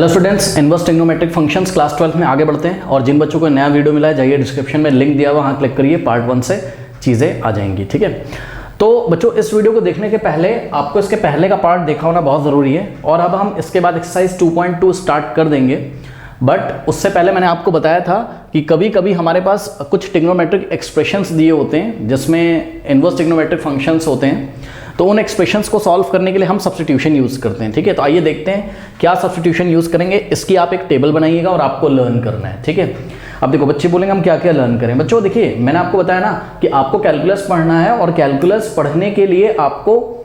Hello students, inverse trigonometric functions class 12 में आगे बढ़ते हैं। और जिन बच्चों को नया वीडियो मिला है, जाइए डिस्क्रिप्शन में लिंक दिया हुआ, वहाँ क्लिक करिए, पार्ट 1 से चीज़ें आ जाएंगी। ठीक है, तो बच्चों इस वीडियो को देखने के पहले आपको इसके पहले का पार्ट देखा होना बहुत ज़रूरी है। और अब हम इसके बाद एक्सरसाइज 2.2 स्टार्ट कर देंगे। बट उससे पहले मैंने आपको बताया था कि कभी कभी हमारे पास कुछ ट्रिग्नोमेट्रिक एक्सप्रेशंस दिए होते हैं जिसमें इनवर्स ट्रिग्नोमेट्रिक फंक्शंस होते हैं, तो उन एक्सप्रेशंस को सॉल्व करने के लिए हम सब्स्टिट्यूशन यूज़ करते हैं। ठीक है, तो आइए देखते हैं क्या सब्स्टिट्यूशन यूज़ करेंगे। इसकी आप एक टेबल बनाइएगा और आपको लर्न करना है। ठीक है, अब देखो बच्चे बोलेंगे हम क्या क्या लर्न करें। बच्चों देखिए, मैंने आपको बताया ना कि आपको कैलकुलस पढ़ना है, और कैलकुलस पढ़ने के लिए आपको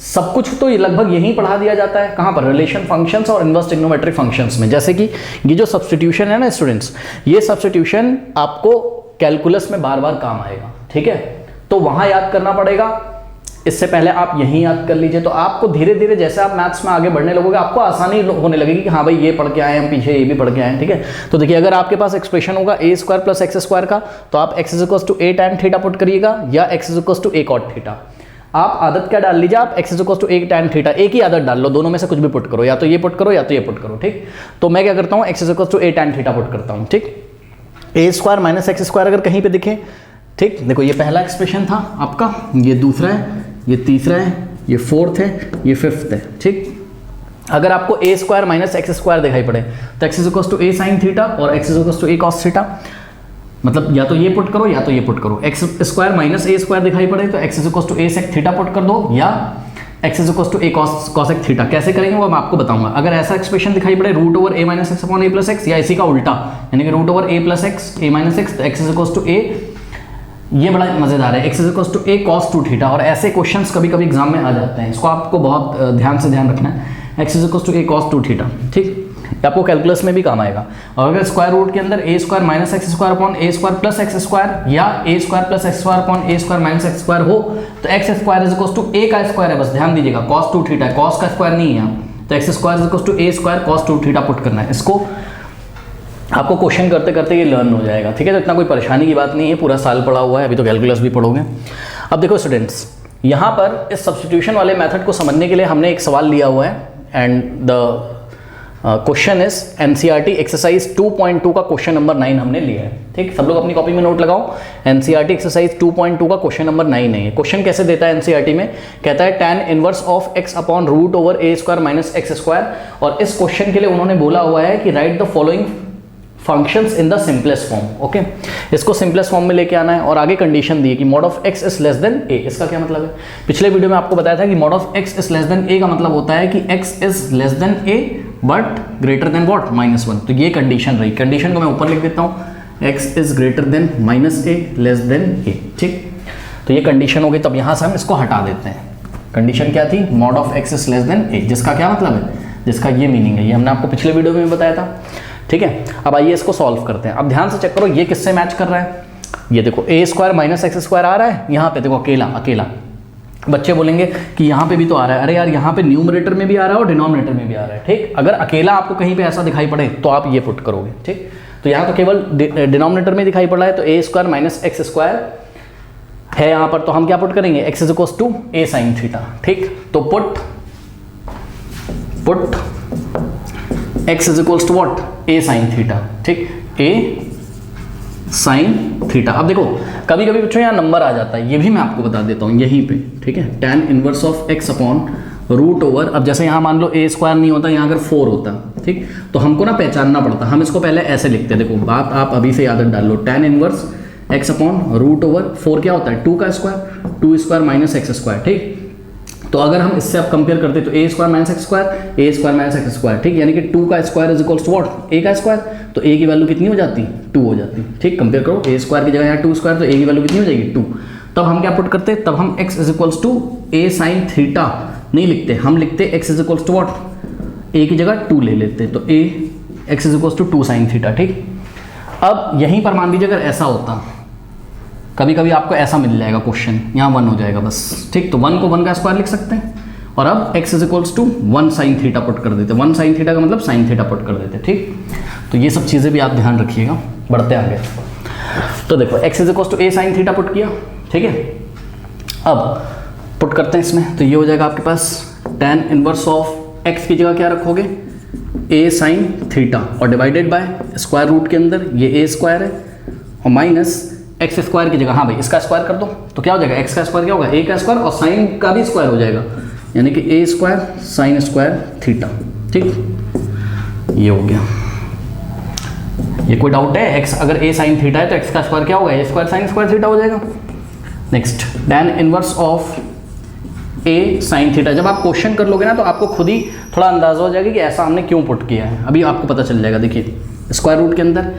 सब कुछ तो लगभग यहीं पढ़ा दिया जाता है। कहाँ पर? रिलेशन फंक्शंस और इनवर्स ट्रिग्नोमेट्रिक फंक्शंस में। जैसे कि ये जो सब्स्टिट्यूशन है ना स्टूडेंट्स, ये सब्स्टिट्यूशन आपको कैलकुलस में बार बार काम आएगा। ठीक है, तो वहां याद करना पड़ेगा। इससे पहले आप यहीं याद कर लीजिए, तो आपको धीरे धीरे जैसे आप मैथ्स में आगे बढ़ने लगोगे, आपको आसानी होने लगेगी कि हाँ भाई ये पढ़ के आए, हम पीछे ये भी पढ़ के आए। ठीक है, तो देखिए अगर आपके पास एक्सप्रेशन होगा a square plus x square का, तो आप x equals to a tan theta put करिएगा, या x equals to a cot theta. आप आदत क्या डाल लीजिए, आप x equals to a tan theta, एक ही आदत डाल लो, दोनों में से कुछ भी पुट करो, या तो ये पुट करो या तो ये पुट करो। ठीक, तो मैं क्या करता हूँ, x equals to a tan theta put करता हूँ। ठीक, a square minus x square अगर कहीं पे दिखे, ठीक, देखो ये पहला एक्सप्रेशन था आपका, ये दूसरा है, ये तीसरा है, ये फोर्थ है, ये फिफ्थ है। ठीक, अगर आपको a square minus x square दिखाई पड़े तो x equals to a sin theta और x equals to a cos theta, मतलब या तो ये पुट करो या तो ये पुट करो। x square minus a square दिखाई पड़े तो x equals to a sec theta put कर दो, या x equals to a cosec theta. कैसे करेंगे वो मैं आपको बताऊंगा। अगर ऐसा एक्सप्रेशन दिखाई पड़े root over a minus x upon a plus x, या इसी का उल्टा यानी कि root over a plus x a minus x, तो x इक्वल्स टू a, ये बड़ा मजेदार है, x equals to a cos 2 theta. और ऐसे क्वेश्चंस कभी कभी एग्जाम में आ जाते हैं, इसको आपको बहुत ध्यान रखना है। x equals to a cos 2 theta, ठीक, आपको कैलकुलस में भी काम आएगा। और अगर स्क्वायर रूट के अंदर a square minus x square upon a square plus x square, या a square plus x square upon a square minus x square हो, तो x square is equals to a का स्क्वायर है, बस ध्यान दीजिएगा, cos 2 थीटा है, cos का स्क्वायर नहीं है, तो x square is equals to a square cos 2 theta put करना है। इसको आपको क्वेश्चन करते करते ये लर्न हो जाएगा। ठीक है, तो इतना कोई परेशानी की बात नहीं है, पूरा साल पढ़ा हुआ है, अभी तो कैलकुलस भी पढ़ोगे। अब देखो स्टूडेंट्स, यहाँ पर इस सब्स्टिट्यूशन वाले मेथड को समझने के लिए हमने एक सवाल लिया हुआ है, and the question is NCERT exercise 2.2 का क्वेश्चन नंबर 9 हमने लिया है। ठीक, सब लोग अपनी कॉपी में नोट लगाओ, एनसीईआरटी एक्सरसाइज 2.2 का क्वेश्चन नंबर 9 है। क्वेश्चन कैसे देता है एनसीईआरटी में, कहता है tan inverse of x upon root over a square minus x square. और इस क्वेश्चन के लिए उन्होंने बोला हुआ है कि right the following functions in the simplest form. Okay, इसको सिंपलेस्ट फॉर्म में लेके आना है, और आगे कंडीशन दी है कि mod of x is less then a। इसका क्या मतलब है, पिछले वीडियो में आपको बताया था कि mod of x is less then a का मतलब होता है कि x is less then a but greater than what, -1। तो ये कंडीशन रही, कंडीशन को मैं ऊपर लिख देता हूँ, x is greater than -a less then a। ठीक, तो ये कंडीशन हो गई। तब यहाँ से हम इसको हटा देते हैं। कंडीशन क्या थी, mod of x is less then a, जिसका क्या मतलब है, जिसका ये मीनिंग है, ये हमने आपको पिछले वीडियो में बताया था। ठीक है, अब आइए इसको सॉल्व करते हैं। अब ध्यान से चेक करो ये किससे मैच कर रहा है। ये देखो a square minus x square आ रहा है, यहाँ पे देखो अकेला अकेला। बच्चे बोलेंगे कि यहाँ पे भी तो आ रहा है, अरे यार यहाँ पे न्यूमरेटर में भी आ रहा है और डिनोमिनेटर में भी आ रहा है। ठीक, अगर अकेला आपको कहीं पे ऐसा दिखाई पड़े तो आप ये पुट करोगे। ठीक, तो यहाँ तो केवल डिनोमिनेटर में दिखाई पड़ रहा है, तो a square minus x square है यहाँ पर, तो हम क्या पुट करेंगे, x is equals to a sin theta. ठीक, तो put x is equals to what, a sin theta. ठीक, a sin थीटा। अब देखो कभी कभी बच्चों यहाँ नंबर आ जाता है, ये भी मैं आपको बता देता हूँ यहीं पे। ठीक है, tan inverse of x upon root over, अब जैसे यहाँ मान लो a स्क्वायर नहीं होता, यहाँ अगर 4 होता, ठीक, तो हमको ना पहचानना पड़ता, हम इसको पहले ऐसे लिखते। देखो बात आप अभी से आदत डाल लो, tan inverse x upon root over 4 क्या होता है, 2 का square, 2 square minus x square. ठीक, तो अगर हम इससे आप कंपेयर करते तो a square minus x square, a square minus x square. ठीक, यानी कि 2 का square is equals to what, a का स्क्वायर, तो a की वैल्यू कितनी हो जाती, 2 हो जाती। ठीक, कंपेयर करो, a स्क्वायर की जगह यहाँ 2 स्क्वायर, तो a की वैल्यू कितनी हो जाएगी, 2। तब हम क्या पुट करते, तब हम x is equals to a sin theta नहीं लिखते, हम लिखते x is equals to what, a की जगह 2 ले लेते, तो a x is equals to 2 sin theta. ठीक, अब यहीं पर मान लीजिए अगर ऐसा होता, कभी कभी आपको ऐसा मिल जाएगा क्वेश्चन, यहाँ 1 हो जाएगा बस। ठीक, तो 1 को 1 का स्क्वायर लिख सकते हैं, और अब x is equals to 1 sin theta put कर देते, 1 sin थीटा का मतलब sin थीटा पुट कर देते। ठीक, तो ये सब चीज़ें भी आप ध्यान रखिएगा। बढ़ते आगे, तो देखो x is equals to a sin theta put किया। ठीक है, अब पुट करते हैं इसमें, तो ये हो जाएगा आपके पास tan इनवर्स ऑफ x की जगह क्या रखोगे, ए साइन थीटा और डिवाइडेड बाय स्क्वायर रूट के अंदर ये ए स्क्वायर है और माइनस एक्स स्क्वायर की जगह, हाँ भाई इसका स्क्वायर कर दो तो क्या हो जाएगा, एक्स का स्क्वायर क्या होगा, ए का स्क्वायर और साइन का भी स्क्वायर हो जाएगा, यानी कि ए स्क्वायर साइन स्क्वायर थीटा। ठीक, ये हो गया। ये कोई डाउट है, एक्स अगर ए साइन थीटा है तो एक्स का स्क्वायर क्या होगा, ए स्क्वायर साइन स्क्वायर थीटा हो जाएगा। Next, tan inverse of A sine theta. जब आप क्वेश्चन कर लोगे ना तो आपको खुद ही थोड़ा अंदाजा हो जाएगा कि ऐसा हमने क्यों पुट किया है, अभी आपको पता चल जाएगा। देखिए स्क्वायर रूट के अंदर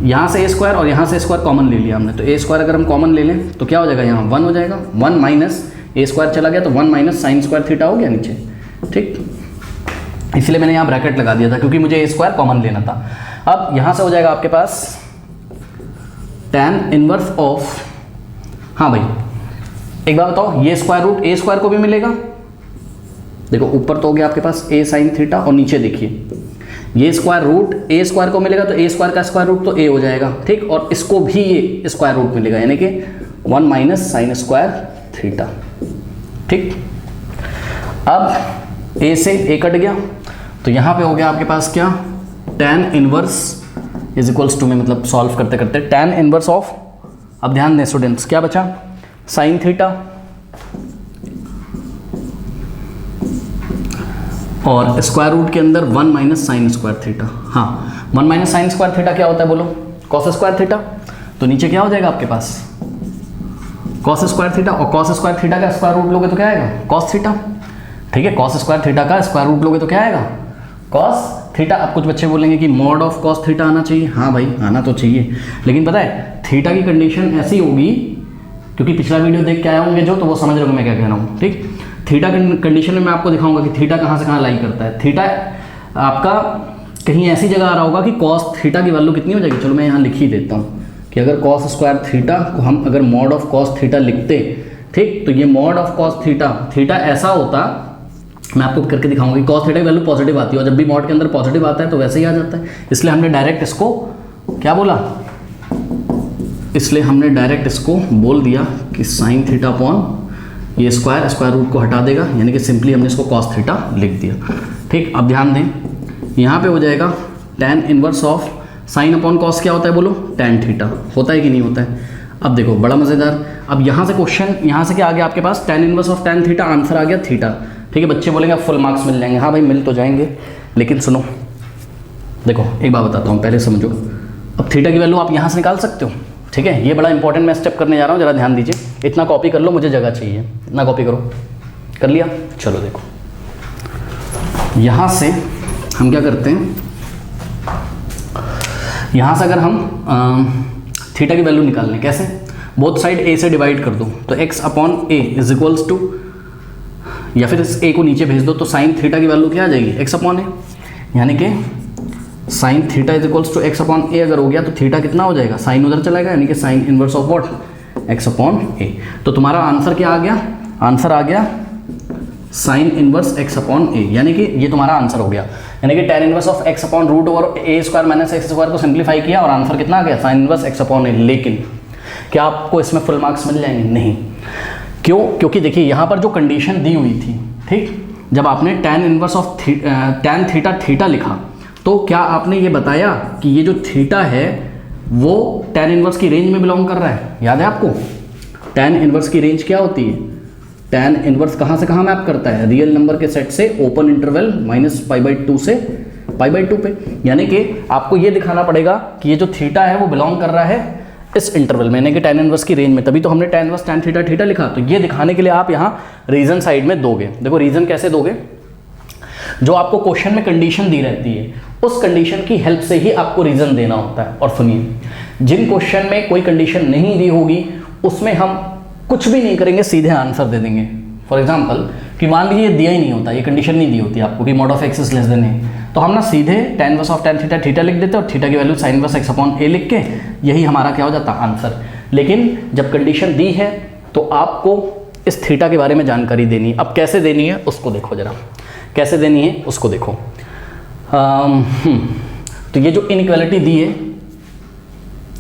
यहाँ से ए स्क्वायर और यहाँ से स्क्वायर कॉमन ले लिया हमने, तो ए स्क्वायर अगर हम कॉमन ले लें तो क्या हो जाएगा, यहाँ 1 हो जाएगा, 1 माइनस ए स्क्वायर चला गया तो 1 माइनस साइन स्क्वायर थीटा हो गया नीचे। ठीक, इसलिए मैंने यहाँ ब्रैकेट लगा दिया था क्योंकि मुझे ए स्क्वायर कॉमन लेना था। अब यहाँ से हो जाएगा आपके पास tan इनवर्स ऑफ, हाँ भाई एक बात बताओ, ये स्क्वायर रूट ए स्क्वायर को भी मिलेगा। देखो ऊपर तो हो गया आपके पास ए साइन थीटा और नीचे देखिए ये स्क्वायर रूट ए स्क्वायर को मिलेगा तो ए स्क्वायर का स्क्वायर रूट तो ए हो जाएगा। ठीक, और इसको भी ये स्क्वायर रूट मिलेगा यानी कि 1 माइनस साइन स्क्वायर थीटा। ठीक, अब ए से ए कट गया तो यहाँ पे हो गया आपके पास क्या, tan inverse is equals to में, मतलब सॉल्व करते करते tan इनवर्स ऑफ, अब ध्यान दें स्टूडेंट्स क्या बचा, साइन थीटा और स्क्वायर रूट के अंदर 1 माइनस साइन स्क्वायर थीटा। हाँ 1 माइनस साइन स्क्वायर थीटा क्या होता है बोलो, कॉस स्क्वायर थीटा। तो नीचे क्या हो जाएगा आपके पास, कॉस स्क्वायर थीटा, और कॉस स्क्वायर थीटा का स्क्वायर रूट लोगे तो क्या आएगा, कॉस थीटा। ठीक है, कॉस स्क्वायर थीटा का स्क्वायर रूट लोगे तो क्या आएगा, कॉस थीटा। अब कुछ बच्चे बोलेंगे कि मॉड ऑफ कॉस थीटा आना चाहिए, हाँ भाई आना तो चाहिए, लेकिन पता है थीटा की कंडीशन ऐसी होगी, क्योंकि पिछला वीडियो देख के आए होंगे जो, तो वो समझ रहे हो मैं क्या कह रहा हूँ। ठीक, थीटा कंडीशन में मैं आपको दिखाऊंगा कि थीटा कहाँ से कहाँ लाई करता है। थीटा आपका कहीं ऐसी जगह आ रहा होगा कि कॉस थीटा की वैल्यू कितनी हो जाएगी, चलो मैं यहाँ लिख ही देता हूँ कि अगर कॉस स्क्वायर थीटा को हम अगर मॉड ऑफ कॉस थीटा लिखते, ठीक, तो ये mod of cos theta, theta ऐसा होता, मैं आपको करके दिखाऊंगा कि कॉस थीटा की वैल्यू पॉजिटिव आती है और जब भी मॉड के अंदर पॉजिटिव आता है तो वैसे ही आ जाता है, इसलिए हमने डायरेक्ट इसको क्या बोला, इसलिए हमने डायरेक्ट इसको बोल दिया कि साइन थीटा अपॉन ये स्क्वायर, स्क्वायर रूट को हटा देगा, यानी कि सिंपली हमने इसको कॉस थीटा लिख दिया। ठीक, अब ध्यान दें यहाँ पे हो जाएगा tan inverse of sine upon cos क्या होता है बोलो, tan थीटा। होता है कि नहीं होता है। अब देखो बड़ा मज़ेदार, अब यहाँ से क्वेश्चन, यहाँ से क्या आ गया आपके पास, tan inverse of tan theta, answer आ गया थीटा। ठीक है, बच्चे बोलेंगे फुल मार्क्स मिल जाएंगे, हाँ भाई मिल तो जाएंगे, लेकिन सुनो देखो एक बात बताता हूँ, पहले समझो। अब थीटा की वैल्यू आप यहाँ से निकाल सकते हो। ठीक है, ये बड़ा इंपॉर्टेंट मैं स्टेप करने जा रहा हूँ, जरा ध्यान दीजिए। इतना कॉपी कर लो, मुझे जगह चाहिए, इतना कॉपी करो, कर लिया। चलो देखो यहाँ से हम क्या करते हैं, यहाँ से अगर हम थीटा की वैल्यू निकाल लें, कैसे, बोथ साइड ए से डिवाइड कर दो तो x upon a is equals to, या फिर इस a को नीचे भेज दो तो साइन थीटा की वैल्यू क्या आ जाएगी, x अपॉन ए, यानी कि sine theta is equals to x upon a अगर हो गया तो थीटा कितना हो जाएगा, साइन उधर चलाएगा, यानी कि sine inverse of what, x upon a. तो तुम्हारा आंसर क्या आ गया, आंसर आ गया sine inverse x upon a, यानी कि ये तुम्हारा आंसर हो गया, यानी कि tan inverse of x upon root over a square minus x square को सिंप्लीफाई किया और आंसर कितना आ गया, sine inverse x upon a. लेकिन क्या आपको इसमें फुल मार्क्स मिल जाएंगे, नहीं। क्यों, क्योंकि देखिए यहाँ पर जो कंडीशन दी हुई थी, ठीक, जब आपने tan inverse of tan theta theta लिखा तो क्या आपने ये बताया कि ये जो थीटा है वो tan इनवर्स की रेंज में बिलोंग कर रहा है, याद है आपको। tan इनवर्स की रेंज क्या होती है, tan इनवर्स कहाँ से कहाँ मैप करता है, रियल नंबर के सेट से ओपन इंटरवल -π/2 से π/2 पे, यानी कि आपको ये दिखाना पड़ेगा कि ये जो थीटा है वो बिलोंग कर रहा है इस इंटरवल में, यानी कि tan इनवर्स की रेंज में, तभी तो हमने tan inverse tan theta theta लिखा। तो ये दिखाने के लिए आप यहाँ रीजन साइड में दोगे। देखो रीजन कैसे दोगे, जो आपको क्वेश्चन में कंडीशन दी रहती है उस कंडीशन की हेल्प से ही आपको रीजन देना होता है। और सुनिए, जिन क्वेश्चन में कोई कंडीशन नहीं दी होगी उसमें हम कुछ भी नहीं करेंगे, सीधे आंसर दे देंगे। फॉर एग्जांपल कि मान लीजिए दिया ही नहीं होता, ये कंडीशन नहीं दी होती आपको कि mod of x is less than a, तो हम ना सीधे tan inverse of tan theta theta लिख देते और थीटा की value sine inverse x upon a लिख के यही हमारा क्या हो जाता आंसर। लेकिन जब कंडीशन दी है तो आपको इस थीटा के बारे में जानकारी देनी है। अब कैसे देनी है उसको देखो जरा, कैसे देनी है उसको देखो। तो ये जो इनइक्वालिटी दी है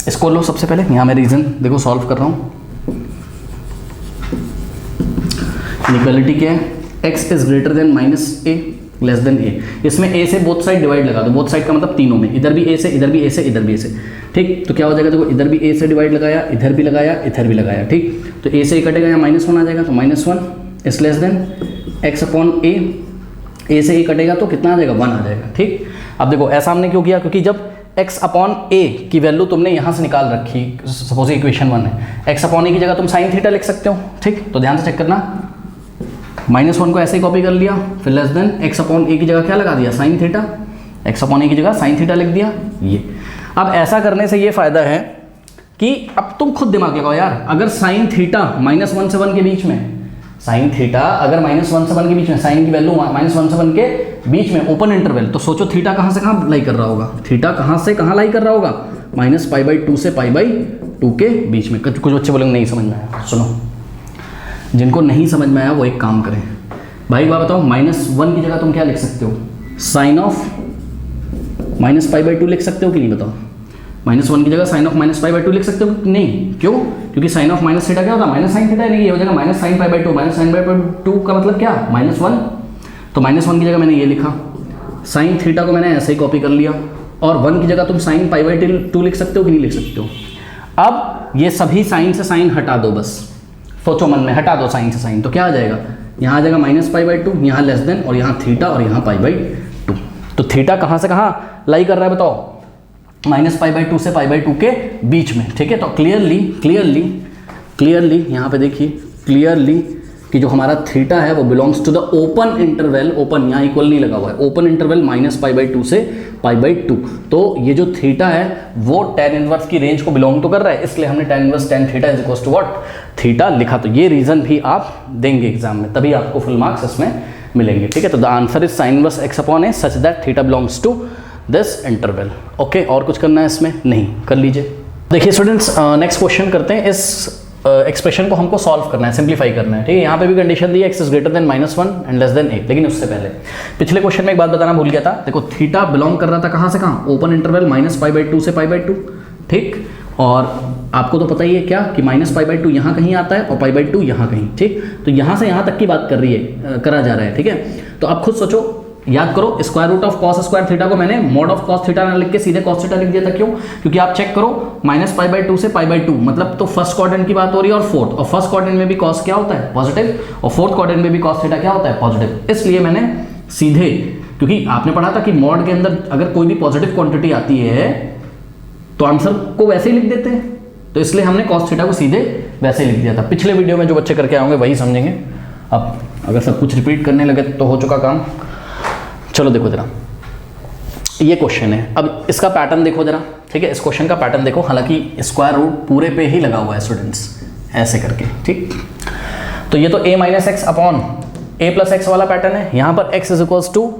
इसको लो सबसे पहले, यहाँ मैं रीजन देखो सॉल्व कर रहा हूँ। इनइक्वालिटी क्या है, x is greater than -a, less than a. इसमें ए से बोथ साइड डिवाइड लगा दो, बोथ साइड का मतलब तीनों में, इधर भी ए से, इधर भी ए से, इधर भी ए से, ठीक। तो क्या हो जाएगा, देखो इधर भी ए से डिवाइड लगाया, इधर भी लगाया, इधर भी लगाया, ठीक। तो ए से ए कटेगा, यहाँ -1 आ जाएगा, तो -1 is less than x upon a से ए कटेगा तो कितना आ जाएगा, 1 आ जाएगा, ठीक। अब देखो ऐसा हमने क्यों किया, क्योंकि जब x अपॉन ए की वैल्यू तुमने यहाँ से निकाल रखी, सपोज इक्वेशन 1 है, x अपॉन ए की जगह तुम साइन थीटा लिख सकते हो, ठीक। तो ध्यान से चेक करना, -1 को ऐसे ही कॉपी कर लिया, फिर लेस देन x अपॉन ए की जगह क्या लगा दिया, साइन थीटा, x अपॉन ए की जगह साइन थीटा लिख दिया ये। अब ऐसा करने से ये फायदा है कि अब तुम खुद दिमाग लगाओ यार, अगर साइन थीटा -1 से 1 के बीच में, साइन थीटा अगर -1 से 1 के बीच में, साइन की वैल्यू -1 से 1 के बीच में ओपन इंटरवल, तो सोचो थीटा कहाँ से कहाँ लाई कर रहा होगा, थीटा कहाँ से कहाँ लाई कर रहा होगा, -π/2 से π/2 के बीच में। कुछ बच्चे बोलेंगे नहीं समझ में आया, सुनो, जिनको नहीं समझ में आया वो एक काम करें भाई, बात बताओ, -1 की जगह तुम क्या लिख सकते हो, साइन ऑफ -π/2 लिख सकते हो कि नहीं, बताओ। -1 की जगह साइन ऑफ -π/2 लिख सकते हो नहीं, क्यों, क्योंकि साइन ऑफ माइनस थीटा क्या होता है, माइनस साइन थीटा, नहीं ये हो जाएगा -sin π/2, -sin π/2 का मतलब क्या, -1, तो -1 की जगह मैंने ये लिखा, साइन थीटा को मैंने ऐसे ही कॉपी कर लिया, और 1 की जगह तुम sin π/2 लिख सकते हो कि नहीं लिख सकते हो। अब ये सभी साइन से साइन हटा दो, बस सोचो मन में, हटा दो साइन से साइन, तो क्या आ जाएगा, यहाँ आ जाएगा -π/2, यहाँ लेस देन, और यहाँ थीटा, और यहाँ π/2। तो थीटा कहाँ से कहाँ लाई कर रहा है बताओ, -π/2 से π/2 के बीच में, ठीक है। तो क्लियरली यहाँ पे देखिए क्लियरली कि जो हमारा थीटा है वो belongs to the open interval, open यहाँ इक्वल नहीं लगा हुआ है, ओपन इंटरवल -π/2 से π/2। तो ये जो थीटा है वो tan इनवर्स की रेंज को बिलोंग तो कर रहा है, इसलिए हमने tan inverse tan theta is equal to what, theta लिखा। तो ये रीजन भी आप देंगे एग्जाम में, तभी आपको फुल मार्क्स इसमें मिलेंगे, ठीक है। तो the answer is sin inverse x upon a such that theta belongs to this interval. Okay, और कुछ करना है इसमें, नहीं, कर लीजिए। देखिए स्टूडेंट्स, नेक्स्ट क्वेश्चन करते हैं। इस एक्सप्रेशन को हमको सॉल्व करना है, सिंप्लीफाई करना है, ठीक है। यहाँ पे भी कंडीशन दी है x is greater then -1 and less than 8, लेकिन उससे पहले पिछले क्वेश्चन में एक बात बताना भूल गया था। देखो थीटा बिलोंग कर रहा था कहाँ से कहाँ, ओपन इंटरवल -π/2 से π/2, ठीक। और आपको तो पता ही है क्या कि -π/2 यहाँ कहीं आता है और π/2 यहाँ कहीं, ठीक। तो यहाँ से यहाँ तक की बात करा जा रहा है, ठीक है। तो आप खुद सोचो, याद करो, square root of cos square theta को मैंने मॉड ऑफ कॉस थीटा ना लिख के सीधे कॉस थीटा लिख दिया था, क्यों, क्योंकि आप चेक करो -π/2 से π/2 मतलब तो फर्स्ट क्वाड्रेंट की बात हो रही है, और फोर्थ, और फर्स्ट क्वाड्रेंट में भी कॉस क्या होता है, पॉजिटिव, और फोर्थ क्वाड्रेंट में भी कॉस थीटा क्या होता है, पॉजिटिव। इसलिए मैंने सीधे, क्योंकि आपने पढ़ा था कि मॉड के अंदर अगर कोई भी पॉजिटिव क्वांटिटी आती है तो आंसर को वैसे ही लिख देते हैं, तो इसलिए हमने कॉस थीटा को सीधे वैसे ही लिख दिया था। पिछले वीडियो में जो बच्चे करके आएंगे वही समझेंगे, अब अगर सब कुछ रिपीट करने लगे तो हो चुका काम। चलो देखो जरा, ये क्वेश्चन है, अब इसका पैटर्न देखो जरा, ठीक है। इस क्वेश्चन का पैटर्न देखो, हालांकि स्क्वायर रूट पूरे पे ही लगा हुआ है स्टूडेंट्स, ऐसे करके, ठीक। तो ये तो a - x upon a + x वाला पैटर्न है। यहाँ पर x इज इक्वल्स टू,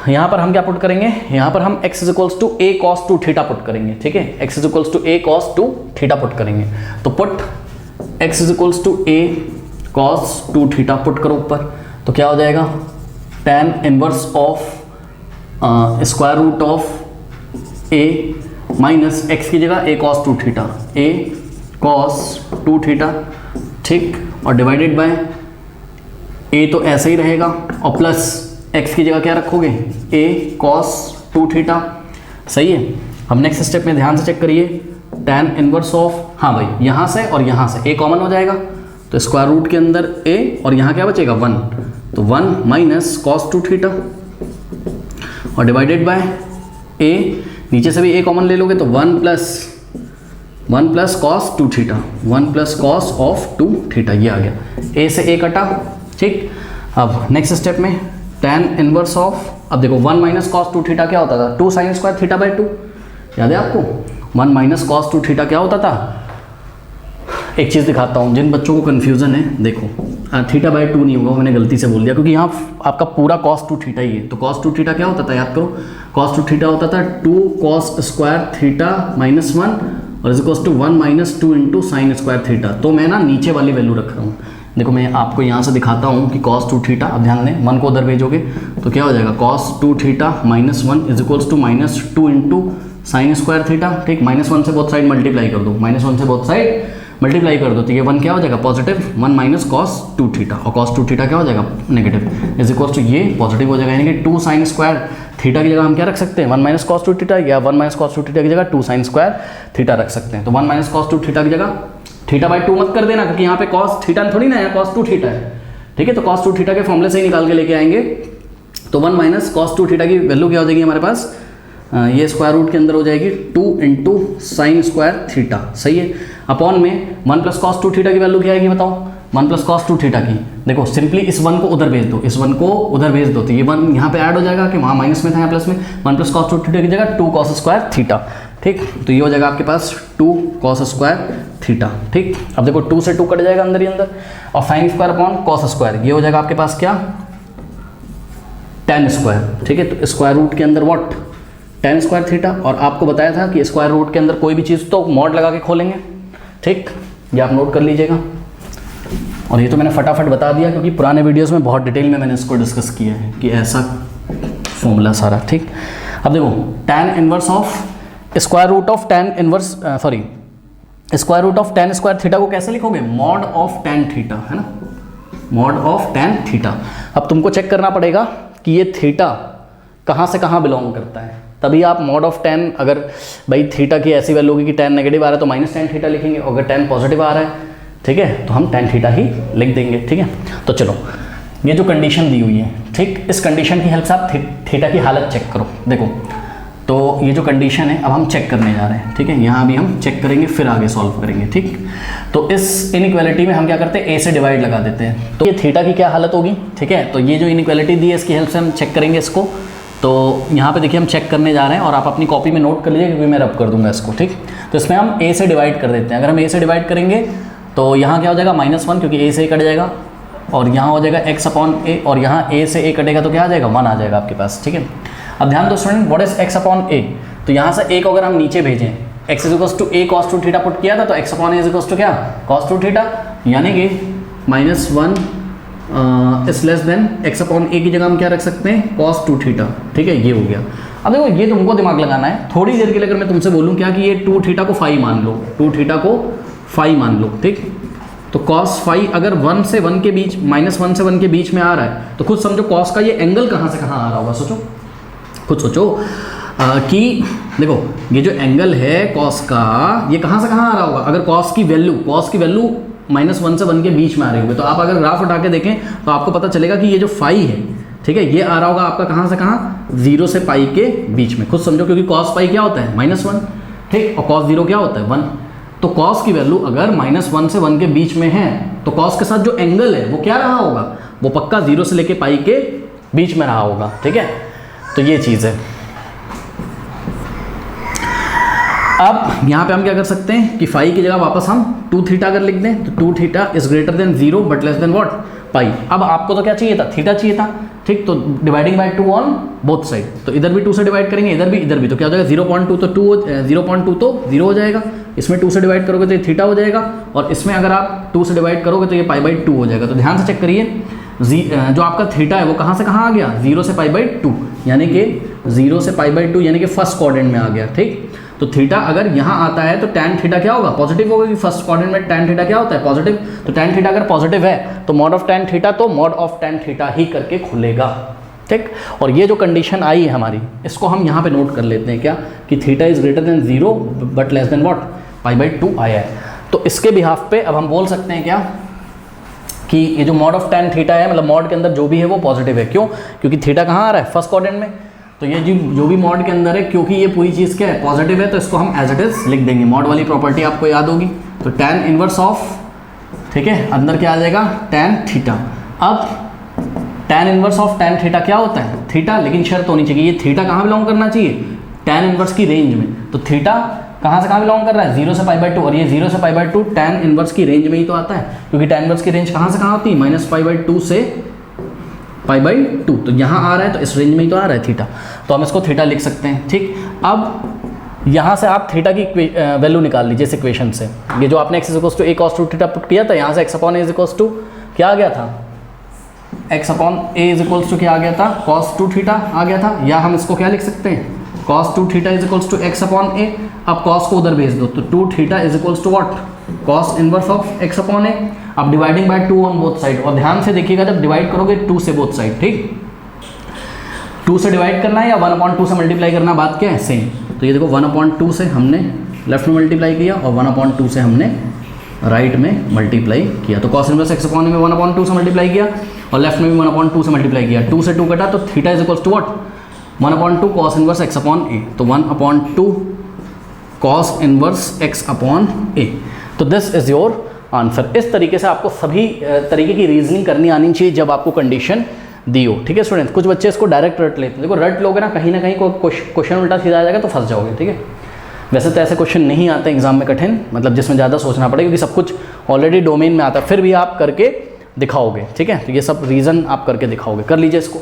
यहाँ पर हम क्या पुट करेंगे, यहाँ पर हम x is equals to a cos 2 theta put करेंगे, ठीक है। x is equals to a cos 2 theta put करेंगे, तो put x is equals to a cos 2 theta put करो ऊपर, तो क्या हो जाएगा, tan inverse of square root of a minus x की जगह a cos 2 theta, a cos 2 theta, ठीक, और डिवाइडेड बाय a तो ऐसे ही रहेगा, और प्लस x की जगह क्या रखोगे, a cos 2 थीटा, सही है। हम नेक्स्ट स्टेप में ध्यान से चेक करिए, tan इनवर्स ऑफ, हाँ भाई, यहाँ से और यहाँ से a कॉमन हो जाएगा, तो स्क्वायर रूट के अंदर a और यहाँ क्या बचेगा 1, तो 1 माइनस cos 2 थीटा, और डिवाइडेड बाय a, नीचे से भी a कॉमन ले लोगे तो 1 plus cos 2 theta, 1 plus cos of 2 theta, ये आ गया, a से a कटा, ठीक। अब नेक्स्ट स्टेप में tan इनवर्स ऑफ, अब देखो 1 माइनस cos 2 थीटा क्या होता था, 2 sin स्क्वायर थीटा बाई 2, याद है आपको, 1 माइनस cos 2 थीटा क्या होता था। एक चीज़ दिखाता हूँ, जिन बच्चों को कन्फ्यूज़न है, देखो थीटा बाई 2 नहीं होगा, मैंने गलती से बोल दिया, क्योंकि यहाँ आपका पूरा cos 2 थीटा ही है। तो cos 2 थीटा क्या होता था, याद करो, cos 2 थीटा होता था 2 cos स्क्वायर थीटा -1 और is equals to 1 minus 2 into sine square theta. तो मैं ना नीचे वाली वैल्यू रख रहा हूँ, देखो मैं आपको यहाँ से दिखाता हूँ कि cos 2 थीटा, अब ध्यान दें, 1 को उधर भेजोगे तो क्या हो जाएगा, cos 2 theta -1 is equals to -2 into sine square theta, ठीक। -1 से बोथ साइड मल्टीप्लाई कर दो, -1 से बोथ साइड मल्टीप्लाई कर दो तो ये 1 क्या हो जाएगा पॉजिटिव 1 माइनस कॉस 2 थीटा, और कॉस 2 थीटा क्या हो जाएगा नेगेटिव, इज इक्वल टू ये पॉजिटिव हो जाएगा, यानी कि 2 साइन स्क्वायर थीटा की जगह हम क्या रख सकते हैं 1 माइनस कॉस 2 थीटा, या 1 माइनस कॉस 2 थीटा की जगह 2 साइन स्क्वायर थीटा रख सकते हैं। तो 1 माइनस कॉस 2 थीटा की जगह थीटा बाई 2 मत कर देना, क्योंकि यहाँ पे कॉस थीटा थोड़ी ना है, कॉस 2 थीटा है, ठीक है। तो कॉस 2 थीटा के फॉर्मूले से ही निकाल के लेके आएंगे। तो 1 माइनस कॉस 2 थीटा की वैल्यू क्या हो जाएगी हमारे पास, ये स्क्वायर रूट के अंदर हो जाएगी 2 इंटू साइन स्क्वायर थीटा, सही है, अपॉन में 1 प्लस कॉस 2 थीटा की वैल्यू क्या आएगी बताओ, 1 प्लस कॉस 2 थीटा की, देखो सिंपली इस 1 को उधर भेज दो, इस 1 को उधर भेज दो, तो ये 1 यहाँ पे ऐड हो जाएगा कि वहाँ माइनस में था यहाँ प्लस में, 1 प्लस कॉस 2 थीटा की जगह 2 कॉस स्क्वायर थीटा, ठीक। तो ये हो जाएगा आपके पास 2 कॉस स्क्वायर थीटा, ठीक। अब देखो 2 से 2 कट जाएगा अंदर ही अंदर, और sine square upon cos square, ये हो जाएगा आपके पास क्या tan स्क्वायर, ठीक है। तो स्क्वायर रूट के अंदर व्हाट tan स्क्वायर थीटा, और आपको बताया था कि स्क्वायर रूट के अंदर कोई भी चीज़ तो मॉड लगा के खोलेंगे, ठीक, ये आप नोट कर लीजिएगा। और ये तो मैंने फटाफट बता दिया क्योंकि पुराने वीडियोस में बहुत डिटेल में मैंने इसको डिस्कस किया है कि ऐसा फॉर्मूला सारा, ठीक। अब देखो tan inverse of square root of tan inverse square root of tan square theta को कैसे लिखोगे, मॉड ऑफ tan थीटा, है ना, मॉड ऑफ tan थीटा। अब तुमको चेक करना पड़ेगा कि ये थीटा कहाँ से कहाँ बिलोंग करता है, तभी आप मॉड ऑफ tan, अगर भाई थीटा की ऐसी वैल्यू होगी कि tan नेगेटिव आ रहा है तो माइनस tan थीटा लिखेंगे, और अगर tan पॉजिटिव आ रहा है, ठीक है, तो हम tan थीटा ही लिख देंगे, ठीक है। तो चलो ये जो कंडीशन दी हुई है, ठीक, इस कंडीशन की हेल्प से आप थीटा की हालत चेक करो। देखो तो ये जो कंडीशन है अब हम चेक करने जा रहे हैं, ठीक है, यहाँ भी हम चेक करेंगे फिर आगे सॉल्व करेंगे, ठीक। तो इस इनइक्वालिटी में हम क्या करते हैं, a से डिवाइड लगा देते हैं, तो ये थीटा की क्या हालत होगी, ठीक है। तो ये जो इनइक्वालिटी दी है इसकी हेल्प से हम चेक करेंगे इसको। तो यहाँ पे देखिए हम चेक करने जा रहे हैं, और आप अपनी कॉपी में नोट कर लीजिए क्योंकि मैं रब कर दूंगा इसको, ठीक। तो इसमें हम a से डिवाइड कर देते हैं, अगर हम a से डिवाइड करेंगे तो यहाँ क्या हो जाएगा -1, क्योंकि a से कट जाएगा, और यहाँ हो जाएगा x अपॉन a, और यहाँ a से a कटेगा तो क्या आ जाएगा 1 आ जाएगा आपके पास, ठीक है। अब ध्यान दो student, what is x upon a, तो यहाँ से a को अगर हम नीचे भेजें, x equals to a cos 2 theta put किया था, तो x upon a equals to क्या cos 2 थीटा, यानी कि -1 is less than x upon a की जगह हम क्या रख सकते हैं cos 2 थीटा, ठीक है, ये हो गया। अब देखो ये तुमको दिमाग लगाना है थोड़ी देर के लिए, अगर मैं तुमसे बोलूँ क्या कि ये 2 थीटा को फाई मान लो, 2 थीटा को फाई मान लो, ठीक। तो cos फाई अगर 1 से 1 के बीच, -1 से 1 के बीच में आ रहा है, तो खुद समझो cos का ये एंगल कहाँ से कहाँ आ रहा होगा, सोचो, खुद सोचो कि देखो ये जो एंगल है cos का, ये कहाँ से कहाँ आ रहा होगा। अगर cos की वैल्यू -1 से 1 के बीच में आ रही होगी, तो आप अगर ग्राफ उठा के देखें तो आपको पता चलेगा कि ये जो फाई है, ठीक है, ये आ रहा होगा आपका कहाँ से कहाँ 0 से पाई के बीच में, खुद समझो, क्योंकि cos पाई क्या होता है -1, ठीक, और cos 0 क्या होता है 1। तो cos की वैल्यू अगर -1 से 1 के बीच में है, तो cos के साथ जो एंगल है वो क्या रहा होगा, वो पक्का 0 से लेके पाई के बीच में रहा होगा, ठीक है। तो ये चीज़ है। अब यहाँ पे हम क्या कर सकते हैं कि फाई की जगह वापस हम 2 थीटा अगर लिख दें, तो 2 theta is greater than 0 but less than what pi. अब आपको तो क्या चाहिए था, थीटा चाहिए था, ठीक। तो dividing by 2 on both side, तो इधर भी 2 से डिवाइड करेंगे, इधर भी, तो क्या हो जाएगा 0.2, तो 0.2 तो 0 हो जाएगा, इसमें 2 से डिवाइड करोगे तो ये थीटा हो जाएगा, और इसमें अगर आप 2 से डिवाइड करोगे तो ये पाई बाई 2 हो जाएगा। तो ध्यान से चेक करिए, जो आपका थीटा है वो कहाँ से कहाँ आ गया, 0 से पाई बाई 2, यानी कि 0 से पाई बाई 2 यानी कि फर्स्ट क्वाड्रेंट में आ गया, ठीक। तो थीटा अगर यहाँ आता है तो tan थीटा क्या होगा, पॉजिटिव होगा, कि फर्स्ट क्वाड्रेंट में tan थीटा क्या होता है, पॉजिटिव। तो tan थीटा अगर पॉजिटिव है तो मॉड ऑफ tan थीटा तो मॉड ऑफ tan थीटा ही करके खुलेगा, ठीक। और ये जो कंडीशन आई है हमारी, इसको हम यहाँ पे नोट कर लेते हैं क्या, कि theta is greater than 0 but less than what pi by 2 आया है। तो इसके बिहाफ पे अब हम बोल सकते हैं क्या कि ये जो मॉड ऑफ tan थीटा है, मतलब मॉड के अंदर जो भी है वो पॉजिटिव है, क्यों, क्योंकि थीटा कहाँ आ रहा है, फर्स्ट क्वाड्रेंट में। तो ये जो भी मॉड के अंदर है, क्योंकि ये पूरी चीज़ क्या है, पॉजिटिव है, तो इसको हम एज इट इज लिख देंगे। मॉड वाली प्रॉपर्टी आपको याद होगी, तो tan इनवर्स ऑफ, ठीक है, अंदर क्या आ जाएगा tan थीटा। अब tan inverse of tan theta क्या होता है, थीटा, लेकिन शर्त होनी चाहिए ये थीटा कहाँ बिलोंग करना चाहिए, tan इनवर्स की रेंज में। तो थीटा कहाँ से कहाँ बिलोंग कर रहा है, 0 से पाई बाई 2, और ये 0 से पाई बाई 2 tan इनवर्स की रेंज में ही तो आता है, क्योंकि tan इनवर्स की रेंज कहाँ से कहाँ होती है, -π/2 से π/2। तो यहाँ आ रहा है तो इस रेंज में ही तो आ रहा है थीटा, तो हम इसको थीटा लिख सकते हैं, ठीक। अब यहाँ से आप थीटा की वैल्यू निकाल लीजिए इस इक्वेशन से। ये जो आपने x equals to a cos 2 theta put किया था, यहाँ से x upon a equals to क्या आ गया था, x upon a equals to क्या आ गया था, cos 2 थीटा आ गया था, या हम इसको क्या लिख सकते हैं, cos 2 theta is equals to x upon a। अब cos को उधर भेज दो तो 2 theta is equals to what, cos inverse of x upon a। अब dividing by 2 on both side, और ध्यान से देखिएगा जब डिवाइड करोगे 2 से बोथ साइड, ठीक 2 से डिवाइड करना है या 1/2 से मल्टीप्लाई करना, बात क्या है सेम। तो ये देखो 1/2 से हमने लेफ्ट में मल्टीप्लाई किया और 1/2 से हमने राइट में मल्टीप्लाई किया। तो cos इनवर्स x अपॉन में 1/2 से मल्टीप्लाई किया और लेफ्ट में भी 1/2 से मल्टीप्लाई किया। 2 से 2 कटा तो theta is equals to what, 1/2 cos inverse x upon a। तो 1/2 cos inverse x upon a। तो दिस इज योर आंसर। इस तरीके से आपको सभी तरीके की रीजनिंग करनी आनी चाहिए जब आपको कंडीशन दी हो, ठीक है स्टूडेंट। कुछ बच्चे इसको डायरेक्ट रट लेते हैं, देखो रट लोगे ना कहीं क्वेश्चन उल्टा सीधा आ जाएगा तो फंस जाओगे, ठीक है। वैसे तो ऐसे क्वेश्चन नहीं आते एग्जाम में कठिन, मतलब जिसमें ज़्यादा सोचना पड़े, क्योंकि सब कुछ ऑलरेडी डोमेन में आता है, फिर भी आप करके दिखाओगे, ठीक है। तो ये सब रीज़न आप करके दिखाओगे, कर लीजिए इसको।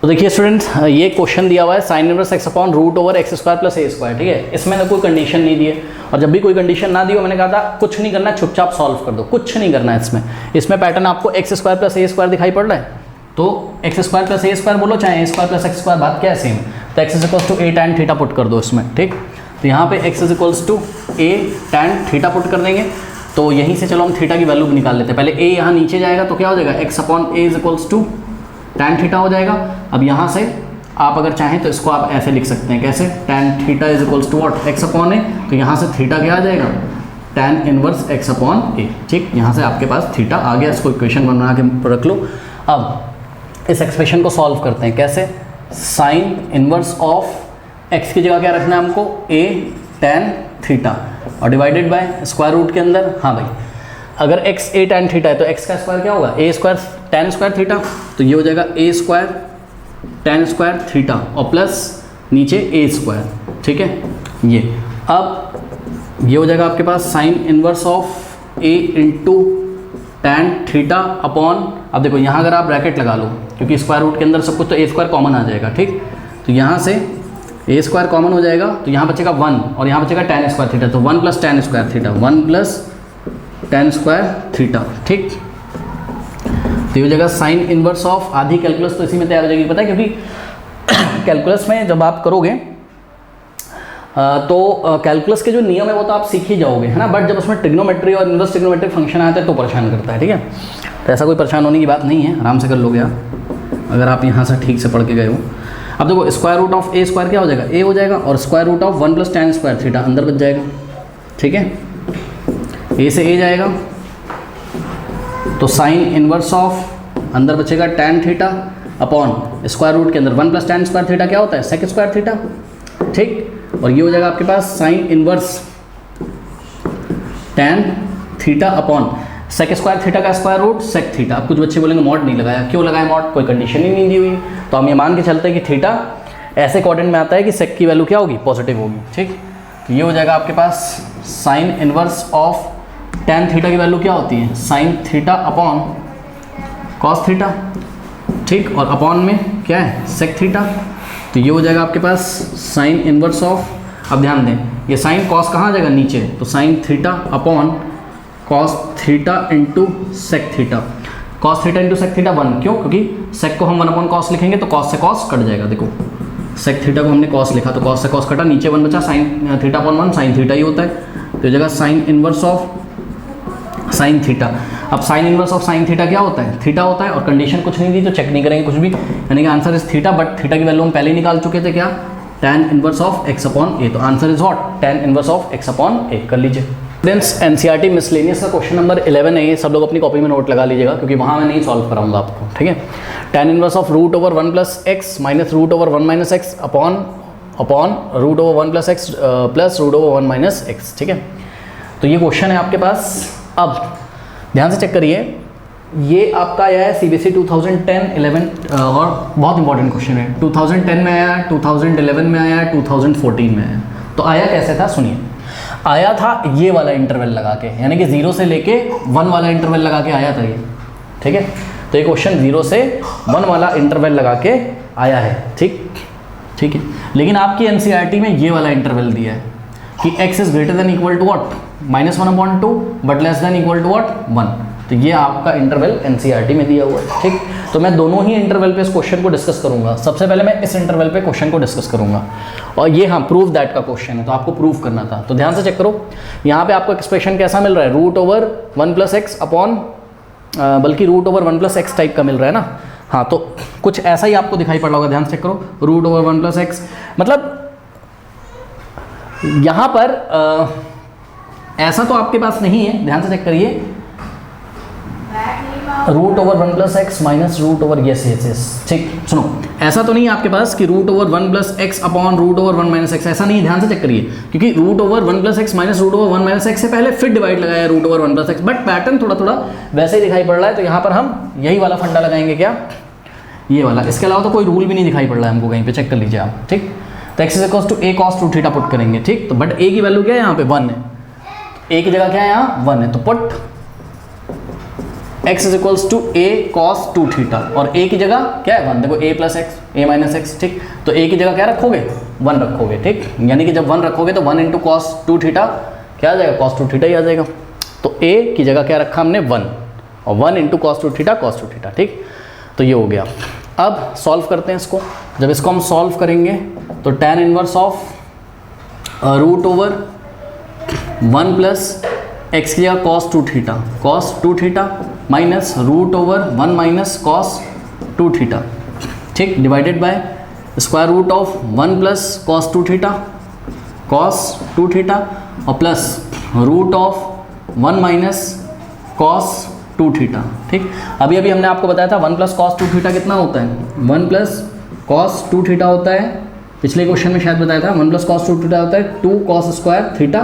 तो देखिए स्टूडेंट, ये क्वेश्चन दिया हुआ है sine inverse x upon root over x square plus a square, ठीक है। इसमें ना कोई कंडीशन नहीं दी है, और जब भी कोई कंडीशन ना दी हो मैंने कहा था कुछ नहीं करना, चुपचाप सॉल्व कर दो, कुछ नहीं करना है इसमें पैटर्न आपको x square plus a square दिखाई पड़ रहा है, तो x square plus a square बोलो चाहे a square plus x square, बात क्या है सेम। तो x is equals to a tan theta put कर दो इसमें, ठीक। तो यहाँ पे x is equals to a tan theta put कर देंगे। तो यहीं से चलो हम थीटा की वैल्यू निकाल लेते हैं। पहले a यहाँ नीचे जाएगा तो क्या हो जाएगा, x upon a is equals to tan theta हो जाएगा। अब यहाँ से आप अगर चाहें तो इसको आप ऐसे लिख सकते हैं, कैसे, tan theta is equals to what, x upon a। तो यहाँ से थीटा क्या आ जाएगा, tan inverse x upon a, ठीक। यहाँ से आपके पास थीटा आ गया, इसको इक्वेशन बना के रख लो। अब इस एक्सप्रेशन को सॉल्व करते हैं, कैसे, साइन इनवर्स ऑफ x की जगह क्या रखना है हमको, a tan थीटा और डिवाइडेड बाय स्क्वायर रूट के अंदर, हाँ भाई अगर x a tan थीटा है तो x का स्क्वायर क्या होगा, a square tan square theta. तो ये हो जाएगा a square tan square theta और प्लस नीचे a स्क्वायर, ठीक है। ये अब ये हो जाएगा आपके पास sine inverse of a into tan theta upon, अब देखो यहाँ अगर आप ब्रैकेट लगा लो क्योंकि स्क्वायर रूट के अंदर सब कुछ, तो a स्क्वायर कॉमन आ जाएगा, ठीक। तो यहाँ से a स्क्वायर कॉमन हो जाएगा तो यहाँ बचेगा 1 और यहाँ बचेगा tan स्क्वायर थीटा, तो 1 plus tan square theta, 1 plus tan square theta, ठीक। तो ये हो जाएगा साइन इनवर्स ऑफ, आधी कैलकुलस तो इसी में तैयार हो जाएगी, पता है, क्योंकि कैलकुलस में जब आप करोगे तो कैलकुलस के जो नियम है वो तो आप सीख ही जाओगे, है ना, बट जब उसमें ट्रिग्नोमेट्री और इनवर्स ट्रिग्नोमेट्रिक फंक्शन आता है तो परेशान करता है, ठीक है। तो ऐसा कोई परेशान होने की बात नहीं है, आराम से कर लोगे आप अगर आप यहाँ से ठीक से पढ़ के गए हो। अब देखो square root of a square क्या हो जाएगा, a हो जाएगा, और square root of 1 plus tan square theta अंदर बच जाएगा, ठीक है। a से a जाएगा तो साइन इनवर्स ऑफ अंदर बचेगा tan theta upon square root के अंदर 1 प्लस tan स्क्वायर थीटा क्या होता है, सेक स्क्वायर थीटा, ठीक। और ये हो जाएगा आपके पास sine inverse tan theta upon sec square theta का स्क्वायर रूट सेक थीटा। अब कुछ बच्चे बोलेंगे मॉड नहीं लगाया, क्यों लगाया मॉड, कोई कंडीशन ही नहीं दी हुई। तो हम ये मान के चलते हैं कि थीटा ऐसे कोऑर्डिनेट में आता है कि सेक की वैल्यू क्या होगी, पॉजिटिव होगी, ठीक। तो ये हो जाएगा आपके पास sine inverse of tan theta की वैल्यू क्या होती है, sine theta upon cos theta, ठीक, और अपॉन में क्या है, सेक थीटा। तो ये हो जाएगा आपके पास साइन इनवर्स ऑफ, अब ध्यान दें ये साइन कॉस कहाँ आ जाएगा, नीचे, तो sine theta upon cos theta into sec theta, cos theta into sec theta 1, क्यों, क्योंकि सेक को हम 1 अपॉन कॉस लिखेंगे तो कॉस से कॉस कट जाएगा। देखो सेक थीटा को हमने कॉस लिखा तो कॉस से कॉस कटा, नीचे 1 बचा, sine theta upon 1 sine theta ही होता है। तो जगह sine inverse of sine theta. अब sine inverse of sine theta क्या होता है, थीटा होता है, और कंडीशन कुछ नहीं दी तो चेक नहीं करेंगे कुछ भी, यानी कि answer is theta, but theta की वैल्यू हम पहले ही निकाल चुके थे, क्या, tan inverse of x upon a। तो answer is what, tan inverse of x upon a। कर लीजिए स्टूडेंट्स, एनसीईआरटी मिसलेनियस का क्वेश्चन नंबर 11 है, ये सब लोग अपनी कॉपी में नोट लगा लीजिएगा क्योंकि वहाँ मैं नहीं सॉल्व कराऊंगा आपको, ठीक है। tan inverse of root over 1 plus x minus root over 1 minus x upon root over 1 plus x plus root over 1 minus x, ठीक है। तो ये क्वेश्चन है आपके पास। अब ध्यान से चेक करिए, ये आपका आया है CBSE 2010-11 और बहुत इंपॉर्टेंट क्वेश्चन है, 2010 में आया, 2011 में आया, 2014 में आया। तो आया कैसे था, सुनिए, आया था ये वाला इंटरवल लगा के, यानी कि 0 से लेके 1 वाला इंटरवल लगा के आया था ये, ठीक है। तो ये क्वेश्चन 0 से 1 वाला इंटरवल लगा के आया है, ठीक है। लेकिन आपकी एनसीईआरटी में ये वाला इंटरवल दिया है कि x is greater than equal to what, -1/2 but less than equal to what, 1। तो ये आपका इंटरवल एनसीईआरटी में दिया हुआ है, ठीक। तो मैं दोनों ही इंटरवल पे इस क्वेश्चन को डिस्कस करूंगा। सबसे पहले मैं इस इंटरवल पे क्वेश्चन को डिस्कस करूंगा, और ये हाँ प्रूव दैट का क्वेश्चन है, तो आपको प्रूव करना था। तो ध्यान से चेक करो, यहाँ पे आपको एक्सप्रेशन कैसा मिल रहा है, root over 1 plus x upon, बल्कि root over 1 plus x type का मिल रहा है ना। हाँ, तो कुछ ऐसा ही आपको दिखाई पड़ रहा होगा, ध्यान से चेक करो, रूट ओवर 1 प्लस एक्स। मतलब यहाँ पर ऐसा तो आपके पास नहीं है, ध्यान से चेक करिए, root over 1 plus x minus root over, yes yes yes, ठीक। सुनो, ऐसा तो नहीं है आपके पास कि root over 1 plus x upon root over 1 minus x, ऐसा नहीं है, ध्यान से चेक करिए, क्योंकि root over 1 plus x minus root over 1 minus x से पहले फिर डिवाइड लगाया root over 1 plus x, but pattern थोड़ा थोड़ा वैसे ही दिखाई पड़ रहा है। तो यहाँ पर हम यही वाला फंडा लगाएंगे, क्या, ये वाला। इसके अलावा तो कोई रूल भी नहीं दिखाई पड़ रहा है हमको कहीं पे, चेक कर लीजिए आप, ठीक। तो x is equals to a cos 2 theta put करेंगे, ठीक। तो बट ए की वैल्यू क्या है यहाँ पे, 1 है, ए की जगह क्या है यहाँ 1 है, तो put x is equals to a cos 2 theta, और a की जगह क्या है 1, देखो a plus x, a minus x, ठीक। तो a की जगह क्या रखोगे, 1 रखोगे, ठीक। यानी कि जब 1 रखोगे तो 1 इंटू कॉस 2 थीटा क्या आ जाएगा, कॉस 2 थीटा ही आ जाएगा। तो a की जगह क्या रखा हमने 1, और 1 into cos 2 theta cos 2 theta, ठीक। तो ये हो गया। अब सॉल्व करते हैं इसको। जब इसको हम सॉल्व करेंगे तो tan inverse of root over 1 plus x की जगह cos 2 theta, cos 2 theta minus root over 1 minus cos 2 theta, ठीक, divided by square root of 1 plus cos 2 theta, cos 2 theta, और plus root of 1 minus cos 2 theta, ठीक। अभी अभी हमने आपको बताया था 1 प्लस कॉस 2 थीटा कितना होता है, 1 प्लस कॉस 2 थीटा होता है, पिछले क्वेश्चन में शायद बताया था, 1 प्लस कॉस 2 थीटा होता है 2 कॉस स्क्वायर थीटा,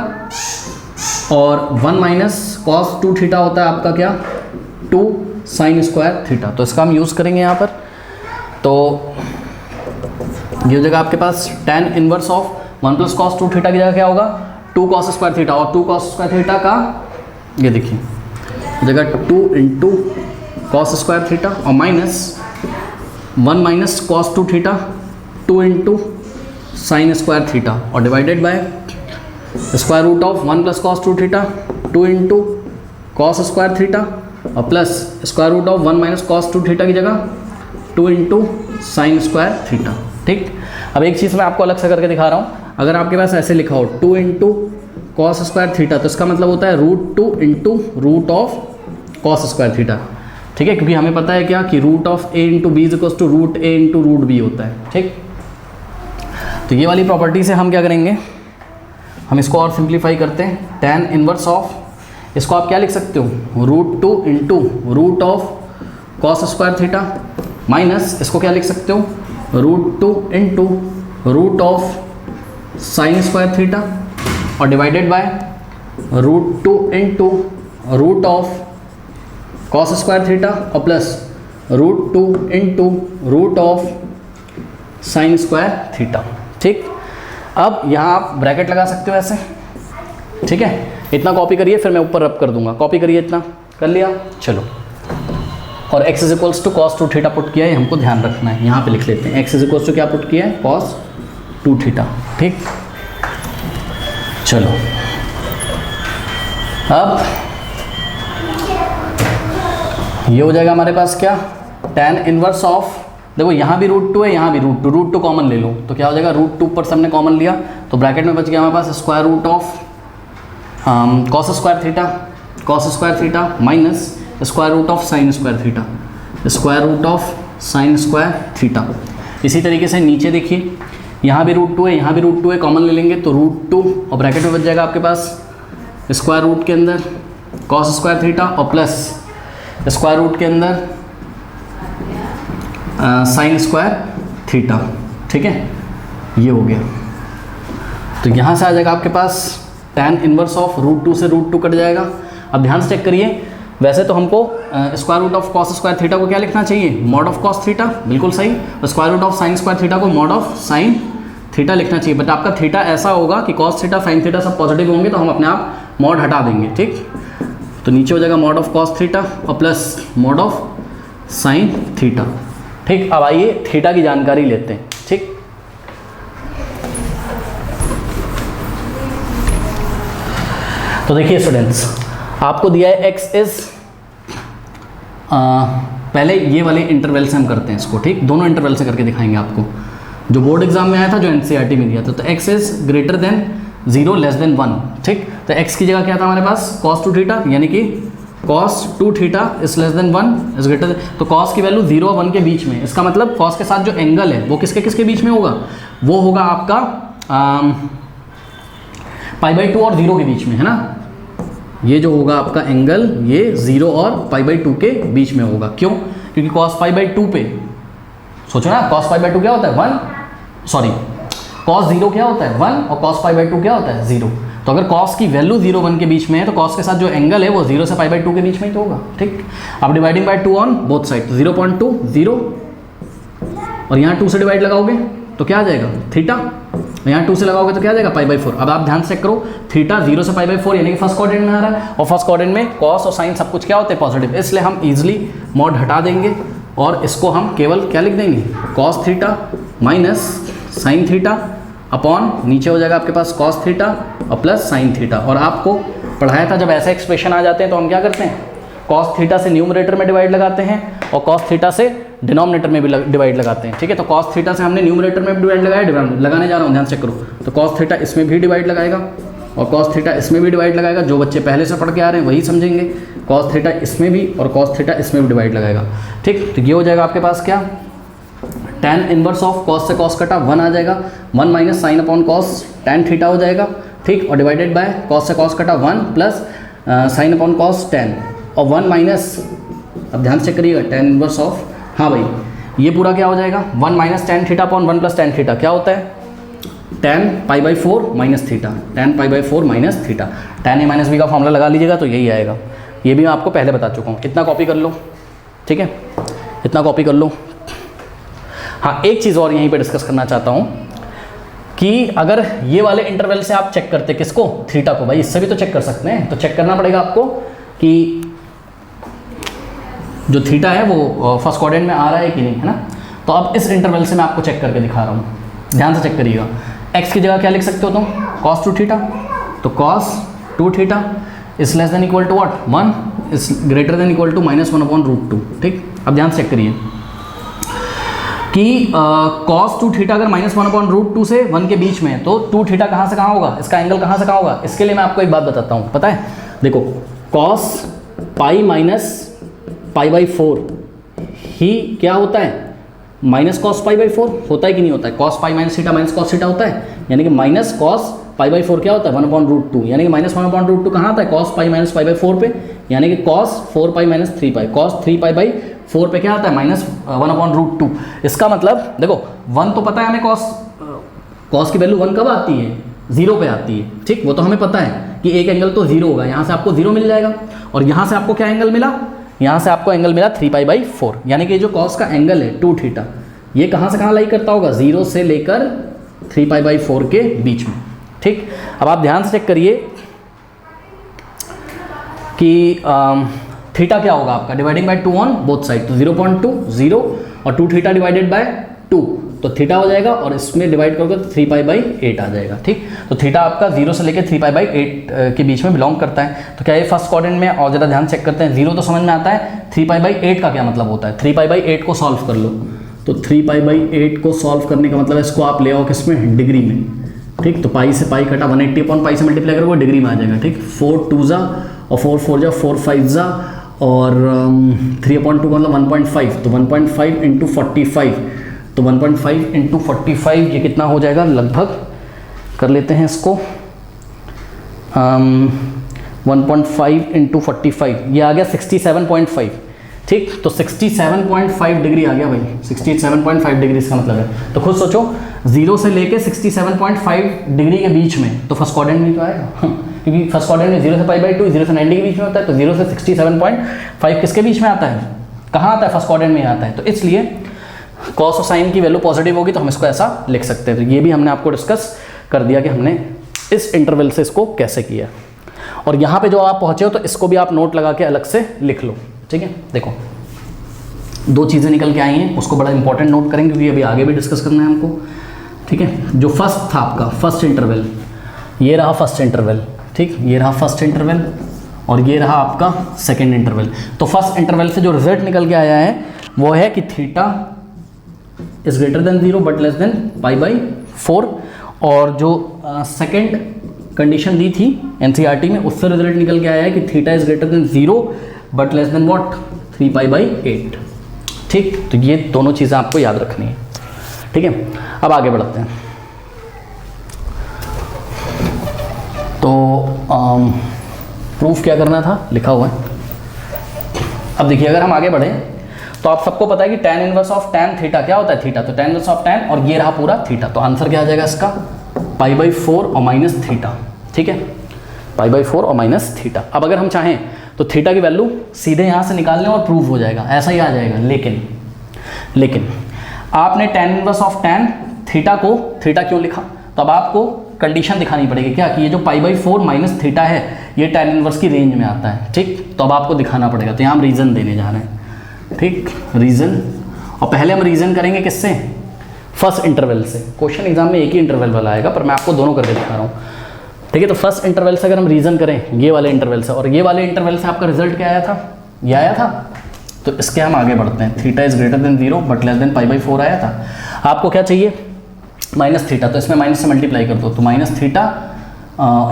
और 1 माइनस कॉस 2 थीटा होता है आपका क्या, 2 साइन स्क्वायर थीटा। तो इसका हम यूज़ करेंगे यहाँ पर। तो ये हो जाएगा आपके पास tan inverse of 1 plus cos 2 theta की जगह क्या होगा, 2 कॉस स्क्वायर थीटा, और 2 कॉस स्क्वायर थीटा का ये देखिए जगह 2 इंटू कॉस स्क्वायर थीटा, और minus 1 minus cos 2 theta 2 into sine square theta, और divided by square root of 1 plus cos 2 theta 2 into cos square theta, और plus square root of 1 minus cos 2 theta की जगह 2 into sine square theta, ठीक। अब एक चीज़ मैं आपको अलग से करके दिखा रहा हूँ। अगर आपके पास ऐसे लिखा हो 2 इंटू कॉस स्क्वायर थीटा, तो इसका मतलब होता है root 2 into root of cos square theta, ठीक है, क्योंकि हमें पता है क्या कि root of a into b is equals to root a into root b होता है, ठीक। तो ये वाली प्रॉपर्टी से हम क्या करेंगे, हम इसको और सिंप्लीफाई करते हैं। tan इनवर्स ऑफ, इसको आप क्या लिख सकते हो, root 2 into root of cos square theta, minus इसको क्या लिख सकते हो, root 2 into root of sine square theta, और divided by root 2 into root of cos square theta, और plus root 2 into root of sine square theta, ठीक। अब यहाँ आप ब्रैकेट लगा सकते हो ऐसे, ठीक है। इतना कॉपी करिए, फिर मैं ऊपर रब कर दूंगा, कॉपी करिए, इतना कर लिया, चलो। और x is equals to cos 2 theta put किया है, हमको ध्यान रखना है, यहाँ पे लिख लेते हैं x इज इक्वल्स टू क्या पुट किया है, कॉस 2 थीटा, ठीक। चलो अब ये हो जाएगा हमारे पास क्या, tan इनवर्स ऑफ, देखो यहाँ भी रूट 2 है, यहाँ भी रूट 2 कॉमन ले लो, तो क्या हो जाएगा, रूट 2 ऊपर से हमने कॉमन लिया, तो ब्रैकेट में बच गया हमारे पास square root of cos square theta minus square root of sine square theta, square root of sine square theta. इसी तरीके से नीचे देखिए, यहाँ भी रूट 2 है, यहाँ भी रूट 2 है, कॉमन ले लेंगे तो रूट 2, और ब्रैकेट में बच जाएगा आपके पास स्क्वायर रूट के अंदर कॉस स्क्वायर थीटा, और प्लस स्क्वायर रूट के अंदर साइन स्क्वायर थीटा, ठीक है। ये हो गया, तो यहाँ से आ जाएगा आपके पास tan इनवर्स ऑफ रूट 2 से रूट 2 कट जाएगा। अब ध्यान से चेक करिए, वैसे तो हमको square root of cos square theta को क्या लिखना चाहिए, मॉड ऑफ कॉस थीटा, बिल्कुल सही। और square root of sine square theta को मॉड ऑफ साइन थीटा लिखना चाहिए, बट आपका थीटा ऐसा होगा कि कॉस थीटा साइन थीटा सब पॉजिटिव होंगे, तो हम अपने आप मॉड हटा देंगे, ठीक। तो नीचे हो जाएगा मॉड ऑफ कॉस थीटा और plus mod of sine theta, ठीक। अब आइए थीटा की जानकारी लेते हैं, ठीक। तो देखिए स्टूडेंट्स, आपको दिया है x इज पहले ये वाले इंटरवल से हम करते हैं इसको, ठीक, दोनों इंटरवल से करके दिखाएंगे आपको, जो बोर्ड एग्जाम में आया था, जो एनसीईआरटी में दिया था। तो x is greater than 0 less than 1, ठीक। तो x की जगह क्या था हमारे पास, cos 2 थीटा, यानी कि cos 2 theta is less then 1 is greater then, तो cos की वैल्यू 0 और 1 के बीच में, इसका मतलब cos के साथ जो एंगल है वो किसके किसके बीच में होगा, वो होगा आपका π/2 और 0 के बीच में, है ना। ये जो होगा आपका एंगल, ये 0 और π/2 के बीच में होगा। क्यों? क्योंकि cos π/2 पे सोचो ना, cos π/2 क्या होता है 1, सॉरी cos 0 क्या होता है 1 और cos π/2 क्या होता है 0। तो अगर cos की वैल्यू 0 1 के बीच में है तो cos के साथ जो एंगल है वो 0 से π/2 के बीच में ही तो होगा, ठीक। अब dividing by 2 on both side, 0.2 0 और यहाँ 2 से डिवाइड लगाओगे तो क्या आ जाएगा थीटा, यहाँ 2 से लगाओगे तो क्या आ जाएगा π/4। अब आप ध्यान से चेक करो, थीटा 0 से π/4 यानी कि फर्स्ट क्वाड्रेंट में आ रहा है, और फर्स्ट क्वाड्रेंट में cos और साइन सब कुछ क्या होते हैं पॉजिटिव, इसलिए हम इजीली मॉड हटा देंगे और इसको हम केवल क्या लिख देंगे, cos theta minus sign theta upon नीचे हो जाएगा आपके पास cos थीटा और प्लस साइन थीटा। और आपको पढ़ाया था जब ऐसे एक्सप्रेशन आ जाते हैं तो हम क्या करते हैं, cos थीटा से न्यूमरेटर में डिवाइड लगाते हैं और cos थीटा से डिनोमिनेटर में भी डिवाइड लगाते हैं, ठीक है। तो cos थीटा से हमने न्यूमरेटर में डिवाइड लगाया, लगाने जा रहा हूँ, ध्यान चेक करो। तो cos थीटा इसमें भी डिवाइड लगाएगा और cos थीटा इसमें भी डिवाइड लगाएगा, जो बच्चे पहले से पढ़ के आ रहे हैं वही समझेंगे। cos थीटा इसमें भी और cos थीटा इसमें भी डिवाइड लगाएगा, ठीक। तो ये हो जाएगा आपके पास क्या, tan इनवर्स ऑफ cos से cos कटा 1 आ जाएगा, 1 minus sine upon cos tan theta हो जाएगा, ठीक। और डिवाइडेड बाय cos से cos कटा 1 plus sine upon cos tan और 1 माइनस, अब ध्यान से करिएगा, tan इनवर्स ऑफ, हाँ भाई ये पूरा क्या हो जाएगा 1 minus tan theta upon 1 plus tan theta क्या होता है tan π/4 minus theta, tan π/4 minus theta. tan a minus b का फॉर्मूला लगा लीजिएगा तो यही आएगा, ये भी मैं आपको पहले बता चुका हूँ। इतना कॉपी कर लो, ठीक है, इतना कॉपी कर लो। हाँ, एक चीज़ और यहीं पे डिस्कस करना चाहता हूँ कि अगर ये वाले इंटरवल से आप चेक करते किसको, थीटा को, भाई इससे भी तो चेक कर सकते हैं, तो चेक करना पड़ेगा आपको कि जो थीटा है वो फर्स्ट क्वाड्रेंट में आ रहा है कि नहीं, है ना। तो अब इस इंटरवल से मैं आपको चेक करके दिखा रहा हूँ, ध्यान से चेक करिएगा। x की जगह क्या लिख सकते हो तुम, cos 2 थीटा, तो cos 2 theta is less than equal to what 1 is greater than equal to -1/√2, ठीक। अब ध्यान से चेक करिए कि cos 2 थीटा अगर -1/√2 से 1 के बीच में है तो 2 थीटा कहाँ से कहाँ होगा, इसका एंगल कहाँ से कहाँ होगा। इसके लिए मैं आपको एक बात बताता हूँ, पता है, देखो cos पाई माइनस π/4 ही क्या होता है, माइनस cos π/4 होता है कि नहीं होता है, cos pi minus theta minus cos theta होता है, यानी कि माइनस cos π/4 क्या होता है 1/√2, यानी कि -1/√2 कहाँ आता है cos पाई माइनस π/4 पे, यानी कि cos 4π माइनस 3π, cos 3π/4 पे क्या आता है -1/√2। इसका मतलब देखो 1 तो पता है हमें, cos की वैल्यू 1 कब आती है, 0 पे आती है, ठीक। वो तो हमें पता है कि एक एंगल तो 0 होगा, यहाँ से आपको 0 मिल जाएगा और यहाँ से आपको क्या एंगल मिला, यहाँ से आपको एंगल मिला 3π/4, यानी कि जो cos का एंगल है 2 थीटा, ये कहाँ से कहाँ लाई करता होगा, 0 से लेकर 3π/4 के बीच में, ठीक। अब आप ध्यान से चेक करिए कि थीटा क्या होगा आपका, dividing by 2 on both side, तो 0.2 0 और 2 थीटा डिवाइडेड बाय 2 तो थीटा हो जाएगा और इसमें डिवाइड करोगे तो 3π/8 आ जाएगा, ठीक। तो थीटा आपका 0 से लेकर 3π/8 के बीच में बिलोंग करता है। तो क्या ये फर्स्ट क्वाड्रेंट में, और ज़रा ध्यान चेक करते हैं, 0 तो समझ में आता है, 3π/8 का क्या मतलब होता है, 3π/8 को सॉल्व कर लो, तो 3π/8 को सॉल्व करने का मतलब इसको आप ले आओ किसमें, डिग्री में, ठीक। तो पाई से पाई कटा 180 अपॉन पाई से मल्टीप्लाई करोगे डिग्री में आ जाएगा, ठीक। 4 2 जा और 4 4 जा 4 5 जा और 3/2 का मतलब 1.5, तो 1.5 इंटू 45, तो 1.5 इंटू 45 ये कितना हो जाएगा, लगभग कर लेते हैं इसको, 1.5 इंटू 45 ये आ गया 67.5, ठीक। तो 67.5 डिग्री आ गया भाई, 67.5 डिग्री इसका मतलब है। तो खुद सोचो 0 से लेके 67.5 डिग्री के बीच में तो फर्स्ट क्वाड्रेंट में तो आएगा क्योंकि फर्स्ट क्वाड्रेंट में 0 से π/2 0 से 90 के बीच में होता है, तो 0 से 67.5 किसके बीच में आता है, कहाँ आता है, फर्स्ट क्वाड्रेंट में आता है। तो इसलिए cos और साइन की वैल्यू पॉजिटिव होगी तो हम इसको ऐसा लिख सकते हैं। तो ये भी हमने आपको डिस्कस कर दिया कि हमने इस इंटरवल से इसको कैसे किया। और यहाँ पे जो आप पहुँचे हो तो इसको भी आप नोट लगा के अलग से लिख लो, ठीक है। देखो 2 चीज़ें निकल के आई हैं, उसको बड़ा इंपॉर्टेंट नोट करेंगे क्योंकि अभी आगे भी डिस्कस करना है हमको, ठीक है। जो फर्स्ट था आपका फर्स्ट इंटरवल, ये रहा फर्स्ट इंटरवल, ठीक, ये रहा फर्स्ट इंटरवल और ये रहा आपका सेकेंड इंटरवल। तो फर्स्ट इंटरवल से जो रिजल्ट निकल के आया है वो है कि theta is greater than 0 but less than π/4, और जो सेकेंड कंडीशन दी थी एनसीईआरटी में उससे रिजल्ट निकल के आया है कि theta is greater than 0 but less than what 3π/8। ठीक, तो ये दोनों चीज़ें आपको याद रखनी है। ठीक है, अब आगे बढ़ते हैं। तो प्रूफ क्या करना था, लिखा हुआ है। अब देखिए, अगर हम आगे बढ़े तो आप सबको पता है कि tan inverse of tan theta क्या होता है, थीटा, तो tan इनवर्स ऑफ tan, और ये रहा पूरा थीटा, तो आंसर क्या आ जाएगा इसका π/4 और माइनस थीटा। ठीक है, π/4 और माइनस थीटा। अब अगर हम चाहें तो थीटा की वैल्यू सीधे यहाँ से निकाल लें और प्रूफ हो जाएगा, ऐसा ही आ जाएगा। लेकिन आपने tan inverse of tan theta को थीटा क्यों लिखा, तो अब आपको कंडीशन दिखानी पड़ेगी क्या, कि ये जो π/4 माइनस थीटा है ये tan इनवर्स की रेंज में आता है। ठीक, तो अब आपको दिखाना पड़ेगा, तो यहाँ हम रीज़न देने जा रहे हैं। ठीक, रीज़न, और पहले हम रीज़न करेंगे किससे, फर्स्ट इंटरवल से। क्वेश्चन एग्जाम में एक ही इंटरवल वाला आएगा, पर मैं आपको दोनों करके दिखा रहा हूँ। ठीक है, तो फर्स्ट इंटरवल से अगर हम रीज़न करें, ये वाले इंटरवल से, और ये वाले इंटरवल से आपका रिजल्ट क्या आया था, ये आया था, तो इसके हम आगे बढ़ते हैं। Theta is greater than 0 but less than π/4 आया था। आपको क्या चाहिए, माइनस थीटा, तो इसमें माइनस से मल्टीप्लाई कर दो, तो माइनस थीटा,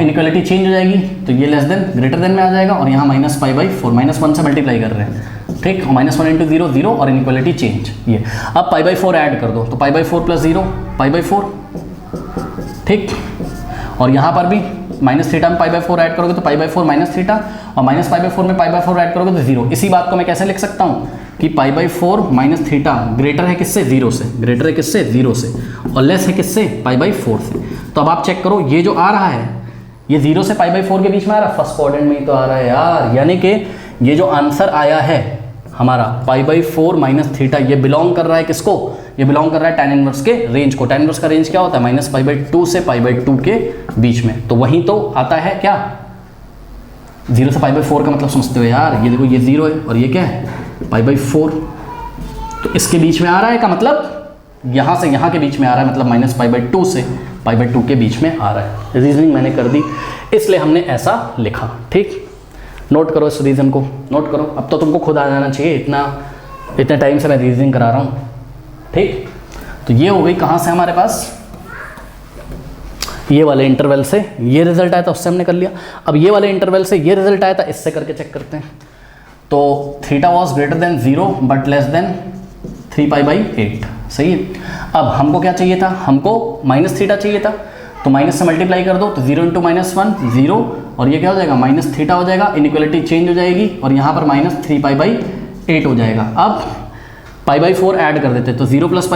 इनइक्वालिटी चेंज हो जाएगी, तो ये लेस देन ग्रेटर देन में आ जाएगा, और यहाँ माइनस π/4, -1 से मल्टीप्लाई कर रहे हैं। ठीक, -1 × 0 0, और इनइक्वालिटी चेंज ये। अब π/4 ऐड कर दो, तो π/4 + 0 π/4। ठीक, और यहाँ पर भी माइनस थीटा में π/4 ऐड करोगे तो π/4 माइनस थीटा, और माइनस π/4 में π/4 ऐड करोगे तो 0। इसी बात को मैं कैसे लिख सकता हूँ कि π/4 माइनस थीटा ग्रेटर है किससे, 0 से, ग्रेटर है किससे, 0 से, और लेस है किससे, π/4 से। तो अब आप चेक करो, ये जो आ रहा है ये 0 से π/4 के बीच में आ रहा है, फर्स्ट क्वाड्रेंट में ही तो आ रहा है यार, यानी कि ये जो आंसर आया है हमारा π/4 माइनस थीटा, ये बिलोंग कर रहा है किसको, ये बिलोंग कर रहा है tan इनवर्स के रेंज को। tan इनवर्स का रेंज क्या होता है, -π/2 से π/2 के बीच में, तो वहीं तो आता है क्या, 0 से π/4 का मतलब समझते हो यार, ये देखो ये 0 है और ये क्या है π/4, तो इसके बीच में आ रहा है का मतलब यहाँ से यहाँ के बीच में आ रहा है, मतलब -π/2 से π/2 के बीच में आ रहा है। रीजनिंग मैंने कर दी, इसलिए हमने ऐसा लिखा। ठीक, नोट करो इस रीज़न को, नोट करो। अब तो तुमको खुद आ जाना चाहिए, इतने टाइम से मैं रीजनिंग करा रहा हूँ। ठीक, तो ये हो गई कहाँ से हमारे पास, ये वाले इंटरवल से ये रिजल्ट आया था, उससे हमने कर लिया। अब ये वाले इंटरवल से ये रिजल्ट आया था, इससे करके चेक करते हैं। तो theta was greater than 0 but less than 3π/8, सही है। अब हमको क्या चाहिए था, हमको माइनस थीटा चाहिए था, तो माइनस से मल्टीप्लाई कर दो, तो 0 × -1 0, और ये क्या हो जाएगा, माइनस थीटा हो जाएगा, इनइक्वालिटी चेंज हो जाएगी, और यहाँ पर -3π/8 हो जाएगा। अब π/4 ऐड कर देते, तो 0 +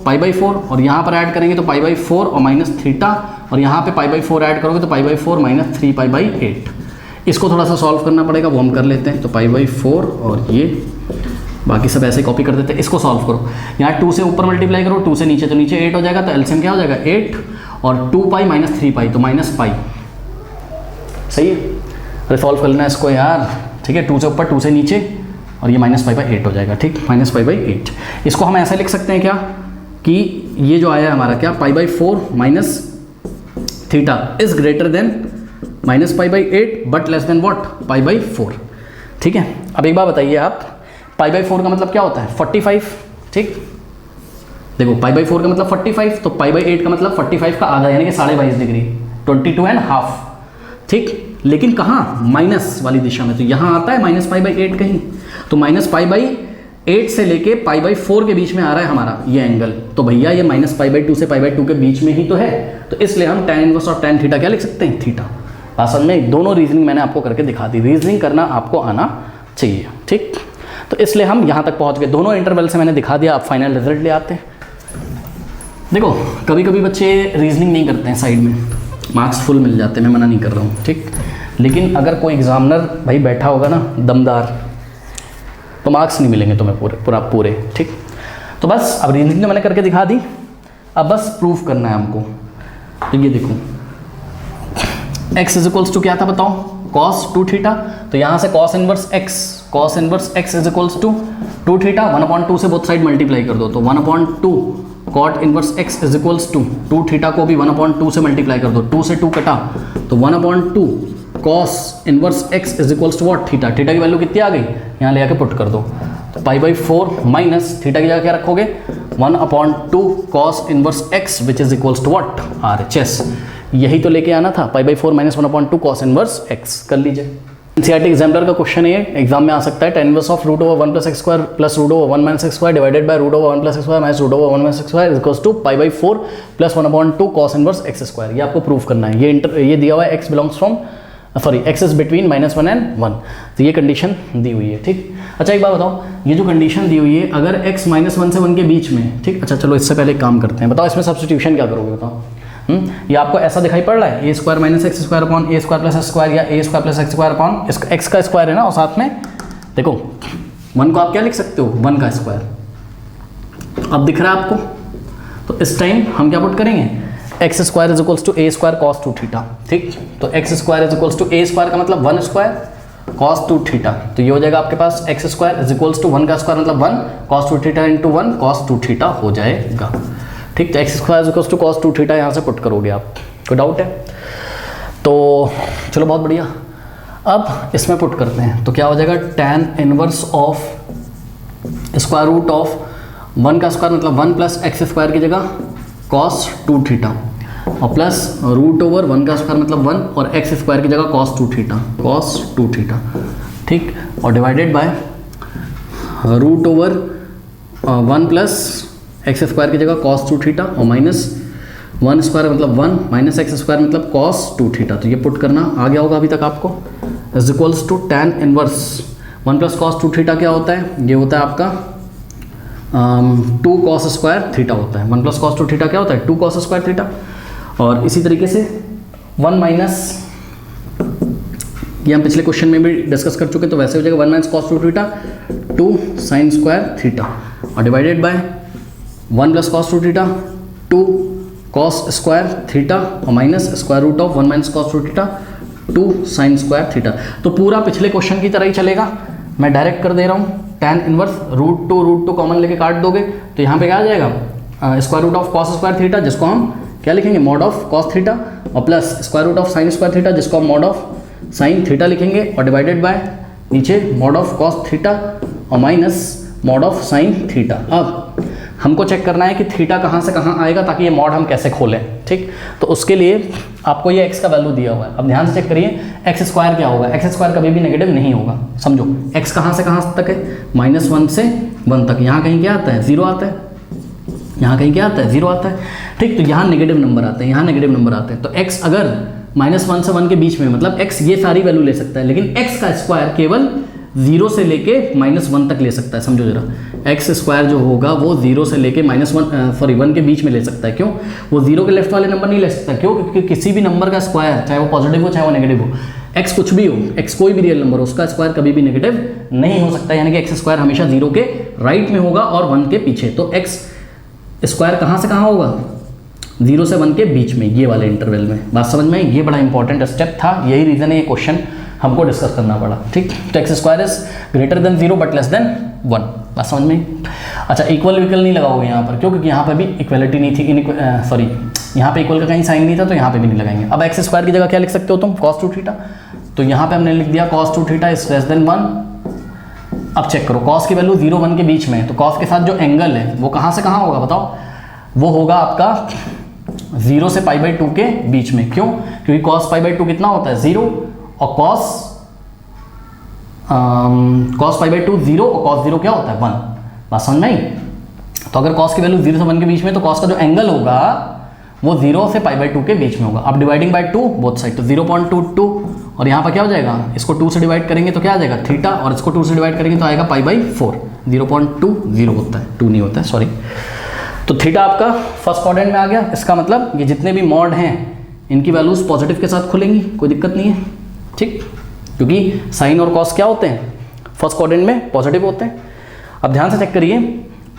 π/4 और यहाँ पर ऐड करेंगे तो π/4 और माइनस थीटा, और यहाँ पे π/4 ऐड करोगे तो π/4 माइनस 3π/8। इसको थोड़ा सा सॉल्व करना पड़ेगा, वो हम कर लेते हैं। तो π/4 और ये बाकी सब ऐसे कॉपी कर देते हैं। इसको सॉल्व करो, यहाँ 2 से ऊपर मल्टीप्लाई करो, 2 से नीचे, तो नीचे 8 हो जाएगा, तो एलसीएम क्या हो जाएगा 8, और 2π माइनस 3π, तो -π, सही है। अरे सॉल्व कर लेना इसको यार, ठीक है। 2 से ऊपर 2 से नीचे, और ये -π/8 हो जाएगा, ठीक, -π/8। इसको हम ऐसा लिख सकते हैं क्या, कि ये जो आया है हमारा क्या, π/4 minus theta is greater than -π/8 but less than what, π/4, ठीक है। अब एक बार बताइए आप, π/4 का मतलब क्या होता है 45, ठीक। देखो π/4 का मतलब 45, तो π/8 का मतलब 45 का आधा, यानी कि 22.5 डिग्री, 22.5, ठीक। लेकिन कहाँ, माइनस वाली दिशा में, तो यहाँ आता है -π/8 कहीं, तो -π/8 से लेके π/4 के बीच में आ रहा है हमारा ये एंगल, तो भैया ये -π/2 से π/2 के बीच में ही तो है, तो इसलिए हम tan इनवर्स और tan थीटा क्या लिख सकते हैं, थीटा। असल में दोनों रीजनिंग मैंने आपको करके दिखा दी, रीजनिंग करना आपको आना चाहिए, ठीक। तो इसलिए हम यहाँ तक पहुँच गए, दोनों इंटरवल से मैंने दिखा दिया, आप फाइनल रिजल्ट ले आते हैं। देखो कभी कभी बच्चे रीजनिंग नहीं करते हैं, साइड में मार्क्स फुल मिल जाते हैं, मैं मना नहीं कर रहा हूँ, ठीक। लेकिन अगर कोई एग्जामिनर भाई बैठा होगा ना दमदार, तो मार्क्स नहीं मिलेंगे तुम्हें पूरे, ठीक। तो बस अब रीजनिंग तो मैंने करके दिखा दी, अब बस प्रूफ करना है हमको। तो ये देखो x इज क्या था बताओ, cos 2 थीटा, तो यहाँ से cos inverse x is equals to 2 theta, 1/2 से बोथ साइड मल्टीप्लाई कर दो, तो 1/2 cot inverse x is equals to 2 theta को भी 1/2 से मल्टीप्लाई कर दो, 2 से 2 कटा, तो 1/2 cos inverse x is equals to what, theta. Theta की वैल्यू कितनी आ गई, यहाँ ले आके पुट कर दो, π/4 माइनस थीटा की जगह क्या रखोगे 1/2 cos inverse x which is equals to what RHS। यही तो लेके आना था, π/4 माइनस 1/2 cos इनवर्स x। कर लीजिए, एनसीईआरटी एग्जाम्पलर का क्वेश्चन है, एग्जाम में आ सकता है। tan inverse of √1 + x² plus √1 - x² divided by √1 + x² minus √1 - x² is equals to π/4 plus 1/2 cos inverse x²। ये आपको प्रूव करना है। ये दिया हुआ है x belongs from x is between -1 and 1, तो ये कंडीशन दी हुई है। ठीक, अच्छा एक बात बताओ, ये जो कंडीशन दी हुई है अगर x -1 से 1 के बीच में, ठीक, अच्छा चलो इससे पहले एक काम करते हैं, बताओ इसमें सब्स्टिट्यूशन क्या करोगे, बताओ। ये आपको ऐसा दिखाई पड़ रहा है a² - x² upon a² + x² या a² + x² अपॉन x का स्क्वायर है ना, और साथ में देखो 1 को आप क्या लिख सकते हो 1 का स्क्वायर। अब दिख रहा है आपको, तो इस टाइम हम क्या पुट करेंगे x² is equals to a² cos 2 theta. ठीक, तो x² is equals to a² का मतलब 1² cos 2 थीटा, तो ये हो जाएगा आपके पास x² इज इक्वल्स टू 1 का स्क्वायर मतलब 1 cos 2 theta into 1 cos 2 theta हो जाएगा। ठीक, तो x² is equals to cos 2 theta यहाँ से पुट करोगे आप, कोई डाउट है? तो चलो बहुत बढ़िया, अब इसमें पुट करते हैं तो क्या हो जाएगा tan inverse of square root of 1 का स्क्वायर मतलब 1 प्लस x² की जगह cos 2 थीटा और प्लस √1 का स्क्वायर मतलब 1 और x² की जगह cos 2 थीटा। ठीक, और डिवाइडेड बाय √1 प्लस x² की जगह cos 2 थीटा और माइनस 1² मतलब 1 माइनस x² मतलब cos 2 थीटा। तो ये पुट करना आ गया होगा अभी तक आपको, is equals to tan inverse 1 plus cos 2 theta क्या होता है, ये होता है आपका 2 cos स्क्वायर थीटा होता है। 1 प्लस cos 2 थीटा क्या होता है 2 cos स्क्वायर थीटा। और इसी तरीके से 1 माइनस, ये हम पिछले क्वेश्चन में भी डिस्कस कर चुके, तो वैसे हो जाएगा 1 minus cos 2 theta 2 sin square theta और divided by 1 plus cos 2 theta 2 cos square theta और minus square root of 1 minus cos 2 theta 2 sin square theta. तो पूरा पिछले क्वेश्चन की तरह ही चलेगा, मैं डायरेक्ट कर दे रहा हूँ। tan इनवर्स √2 कॉमन लेके काट दोगे तो यहाँ पे क्या आ जाएगा square root of cos square theta जिसको हम क्या लिखेंगे मॉड ऑफ cos थीटा और plus square root of sin square theta जिसको हम मॉड ऑफ sin थीटा लिखेंगे और डिवाइडेड बाय नीचे मॉड ऑफ cos थीटा और minus mod of sin theta. अब हमको चेक करना है कि थीटा कहाँ से कहाँ आएगा ताकि ये मॉड हम कैसे खोलें। ठीक, तो उसके लिए आपको ये x का वैल्यू दिया हुआ है। अब ध्यान से चेक करिए x² क्या होगा, x² कभी भी नेगेटिव नहीं होगा, समझो। x कहाँ से कहाँ तक है -1 से 1 तक, यहाँ कहीं क्या आता है 0 आता है, यहाँ कहीं क्या आता है 0 आता है। ठीक, तो यहाँ नेगेटिव नंबर आते हैं, यहाँ नेगेटिव नंबर आते हैं। तो x अगर -1 से 1 के बीच में मतलब x ये सारी वैल्यू ले सकता है, लेकिन x का स्क्वायर केवल 0 से लेके -1 तक ले सकता है। समझो जरा, x² जो होगा वो 0 से लेके -1 के बीच में ले सकता है। क्यों? वो 0 के लेफ्ट वाले नंबर नहीं ले सकता। क्यों? क्योंकि किसी भी नंबर का स्क्वायर चाहे वो पॉजिटिव हो चाहे वो नेगेटिव हो, x कुछ भी हो, x कोई भी रियल नंबर हो, उसका स्क्वायर कभी भी नेगेटिव नहीं हो सकता। यानी कि x² हमेशा 0 के राइट में होगा और 1 के पीछे। तो x² कहाँ से कहाँ होगा 0 से 1 के बीच में, ये वाले इंटरवल में। बात समझ में? ये बड़ा इंपॉर्टेंट स्टेप था, यही रीज़न है ये क्वेश्चन हमको डिस्कस करना पड़ा। ठीक, तो x² is greater than 0 but less then 1। बात समझ में? अच्छा, इक्वल नहीं लगाओगे यहाँ पर, क्यों? क्योंकि यहाँ पर भी इक्वलिटी नहीं थी, सॉरी यहाँ पे इक्वल का कहीं साइन नहीं था, तो यहाँ पे भी नहीं लगाएंगे। अब x² की जगह क्या लिख सकते हो तुम cos 2 थीटा, तो यहाँ पे हमने लिख दिया cos 2 theta is less then 1। अब चेक करो, cos की वैल्यू 0 1 के बीच में है, तो cos के साथ जो एंगल है वो कहाँ से कहाँ होगा बताओ? वो होगा आपका 0 से π/2 के बीच में। क्यों? क्योंकि cos π/2 कितना होता है 0 और cos π/2 0 और cos 0 क्या होता है 1। बात समझ में आई? तो अगर cos की वैल्यू 0 से 1 के बीच में, तो cos का जो एंगल होगा वो 0 से π/2 के बीच में होगा। अब डिवाइडिंग बाय 2 बोथ साइड, तो 0.22 और यहाँ पर क्या हो जाएगा, इसको 2 से डिवाइड करेंगे तो क्या आ जाएगा थीटा, और इसको 2 से डिवाइड करेंगे तो आएगा π/4। 0.20 होता है, 2 नहीं होता है, सॉरी। तो थीटा आपका फर्स्ट क्वाड्रेंट में आ गया। इसका मतलब ये जितने भी मॉड हैं इनकी वैल्यूज पॉजिटिव के साथ खुलेंगी, कोई दिक्कत नहीं है। ठीक, क्योंकि साइन और कॉस क्या होते हैं फर्स्ट क्वाड्रेंट में पॉजिटिव होते हैं। अब ध्यान से चेक करिए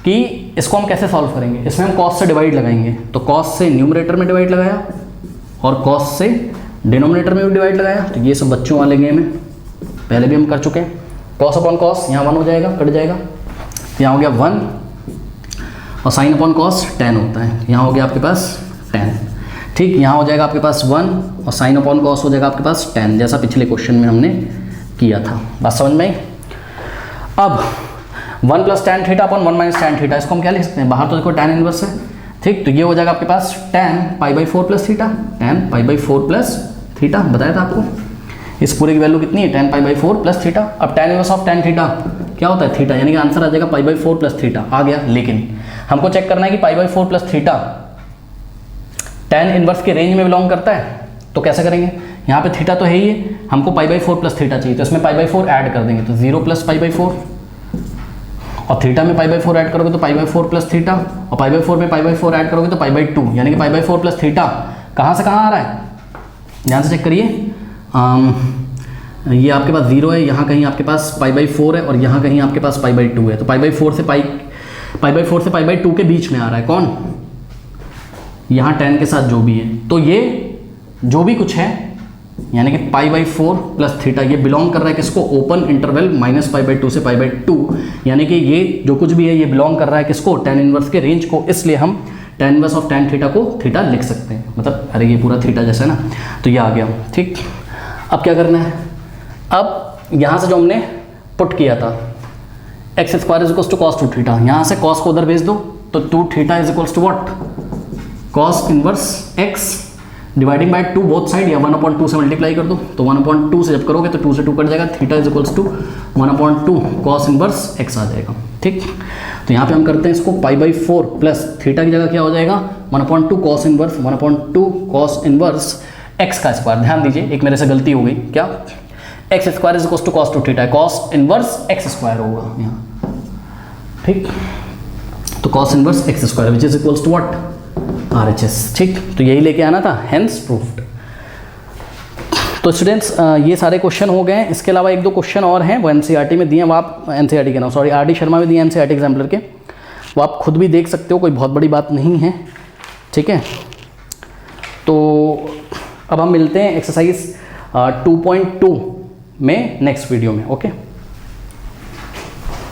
कि इसको हम कैसे सॉल्व करेंगे। इसमें हम कॉस से डिवाइड लगाएंगे, तो कॉस से न्यूमरेटर में डिवाइड लगाया और कॉस से डिनोमिनेटर में भी डिवाइड लगाया। तो ये सब बच्चों वाले गेम है, पहले भी हम कर चुके हैं। कॉस अपॉन कॉस यहाँ 1 हो जाएगा, कट जाएगा, यहाँ हो गया 1 और साइन अपॉन कॉस tan होता है, यहाँ हो गया आपके पास tan। ठीक, यहाँ हो जाएगा आपके पास 1 और साइन अपॉन कॉस हो जाएगा आपके पास tan, जैसा पिछले क्वेश्चन में हमने किया था। बात समझ में आई? अब 1 plus tan theta upon 1 minus tan theta, इसको हम क्या लिख सकते हैं, बाहर तो देखो टेन इनवर्स है, ठीक, तो ये हो जाएगा आपके पास tan pi by 4 plus theta, tan pi by 4 plus theta, बताया था आपको। इस पूरे की वैल्यू कितनी है, tan pi by 4 plus theta. अब tan inverse of tan theta क्या होता है, थीटा, यानी कि आंसर आ जाएगा पाई बाई 4 प्लस थीटा आ गया। लेकिन हमको चेक करना है कि pi by 4 plus theta tan inverse के रेंज में बिलोंग करता है, तो कैसे करेंगे, यहाँ पे थीटा तो है ही है, हमको पाई बाई 4 प्लस थीटा चाहिए, तो इसमें पाई बाई 4 ऐड कर देंगे, तो 0 प्लस पाई बाई 4, और थीटा में पाई बाई 4 ऐड करोगे तो पाई बाई 4 प्लस थीटा, और पाई बाई 4 में पाई बाई 4 ऐड करोगे तो पाई बाई 2, यानी कि पाई बाई 4 प्लस थीटा कहाँ से कहाँ आ रहा है, ध्यान से चेक करिए। ये आपके पास 0 है, यहाँ कहीं आपके पास पाई बाई 4 है, और यहाँ कहीं आपके पास पाई बाई 2 है, तो पाई बाई 4 से पाई बाई 2 के बीच में आ रहा है कौन, यहाँ 10 के साथ जो भी है, तो ये जो भी कुछ है यानी कि पाई बाई 4 प्लस थीटा ये बिलोंग कर रहा है किसको, open interval minus pi by 2 से पाई बाई 2, यानी कि ये जो कुछ भी है ये बिलोंग कर रहा है किसको, टेन इनवर्स के रेंज को, इसलिए हम ten inverse of tan theta को थीटा लिख सकते हैं, मतलब अरे ये पूरा थीटा जैसा है ना, तो ये आ गया, ठीक। अब क्या करना है, अब यहाँ से जो हमने पुट किया था x square is equals to cos 2 theta, यहाँ से कॉस को उधर भेज दो, तो 2 theta is equals to what, cos inverse x dividing by 2 both side, या 1/2 से मल्टीप्लाई कर दो, तो 1/2 से जब करोगे तो 2 से 2 कट जाएगा, theta is equals to 1/2 cos inverse x आ जाएगा, ठीक। तो यहाँ पे हम करते हैं इसको पाई बाई 4 प्लस थीटा की जगह क्या हो जाएगा, 1/2 cos inverse 1/2 cos inverse x का स्क्वायर। ध्यान दीजिए एक मेरे से गलती हो गई, क्या, x square is equals to cos 2 theta, cos inverse x square होगा यहाँ, ठीक, तो cos inverse x square which is equals to what, RHS, ठीक, तो यही लेके आना था, हेंस प्रूफ्ड। तो स्टूडेंट्स ये सारे क्वेश्चन हो गए हैं, इसके अलावा एक दो क्वेश्चन और हैं वो NCERT में दिए हैं, वो आप NCERT के ना सॉरी RD शर्मा में दिए हैं NCERT एग्जाम्पलर के, वो आप खुद भी देख सकते हो, कोई बहुत बड़ी बात नहीं है, ठीक है। तो अब हम मिलते हैं एक्सरसाइज 2.2 में नेक्स्ट वीडियो में, ओके।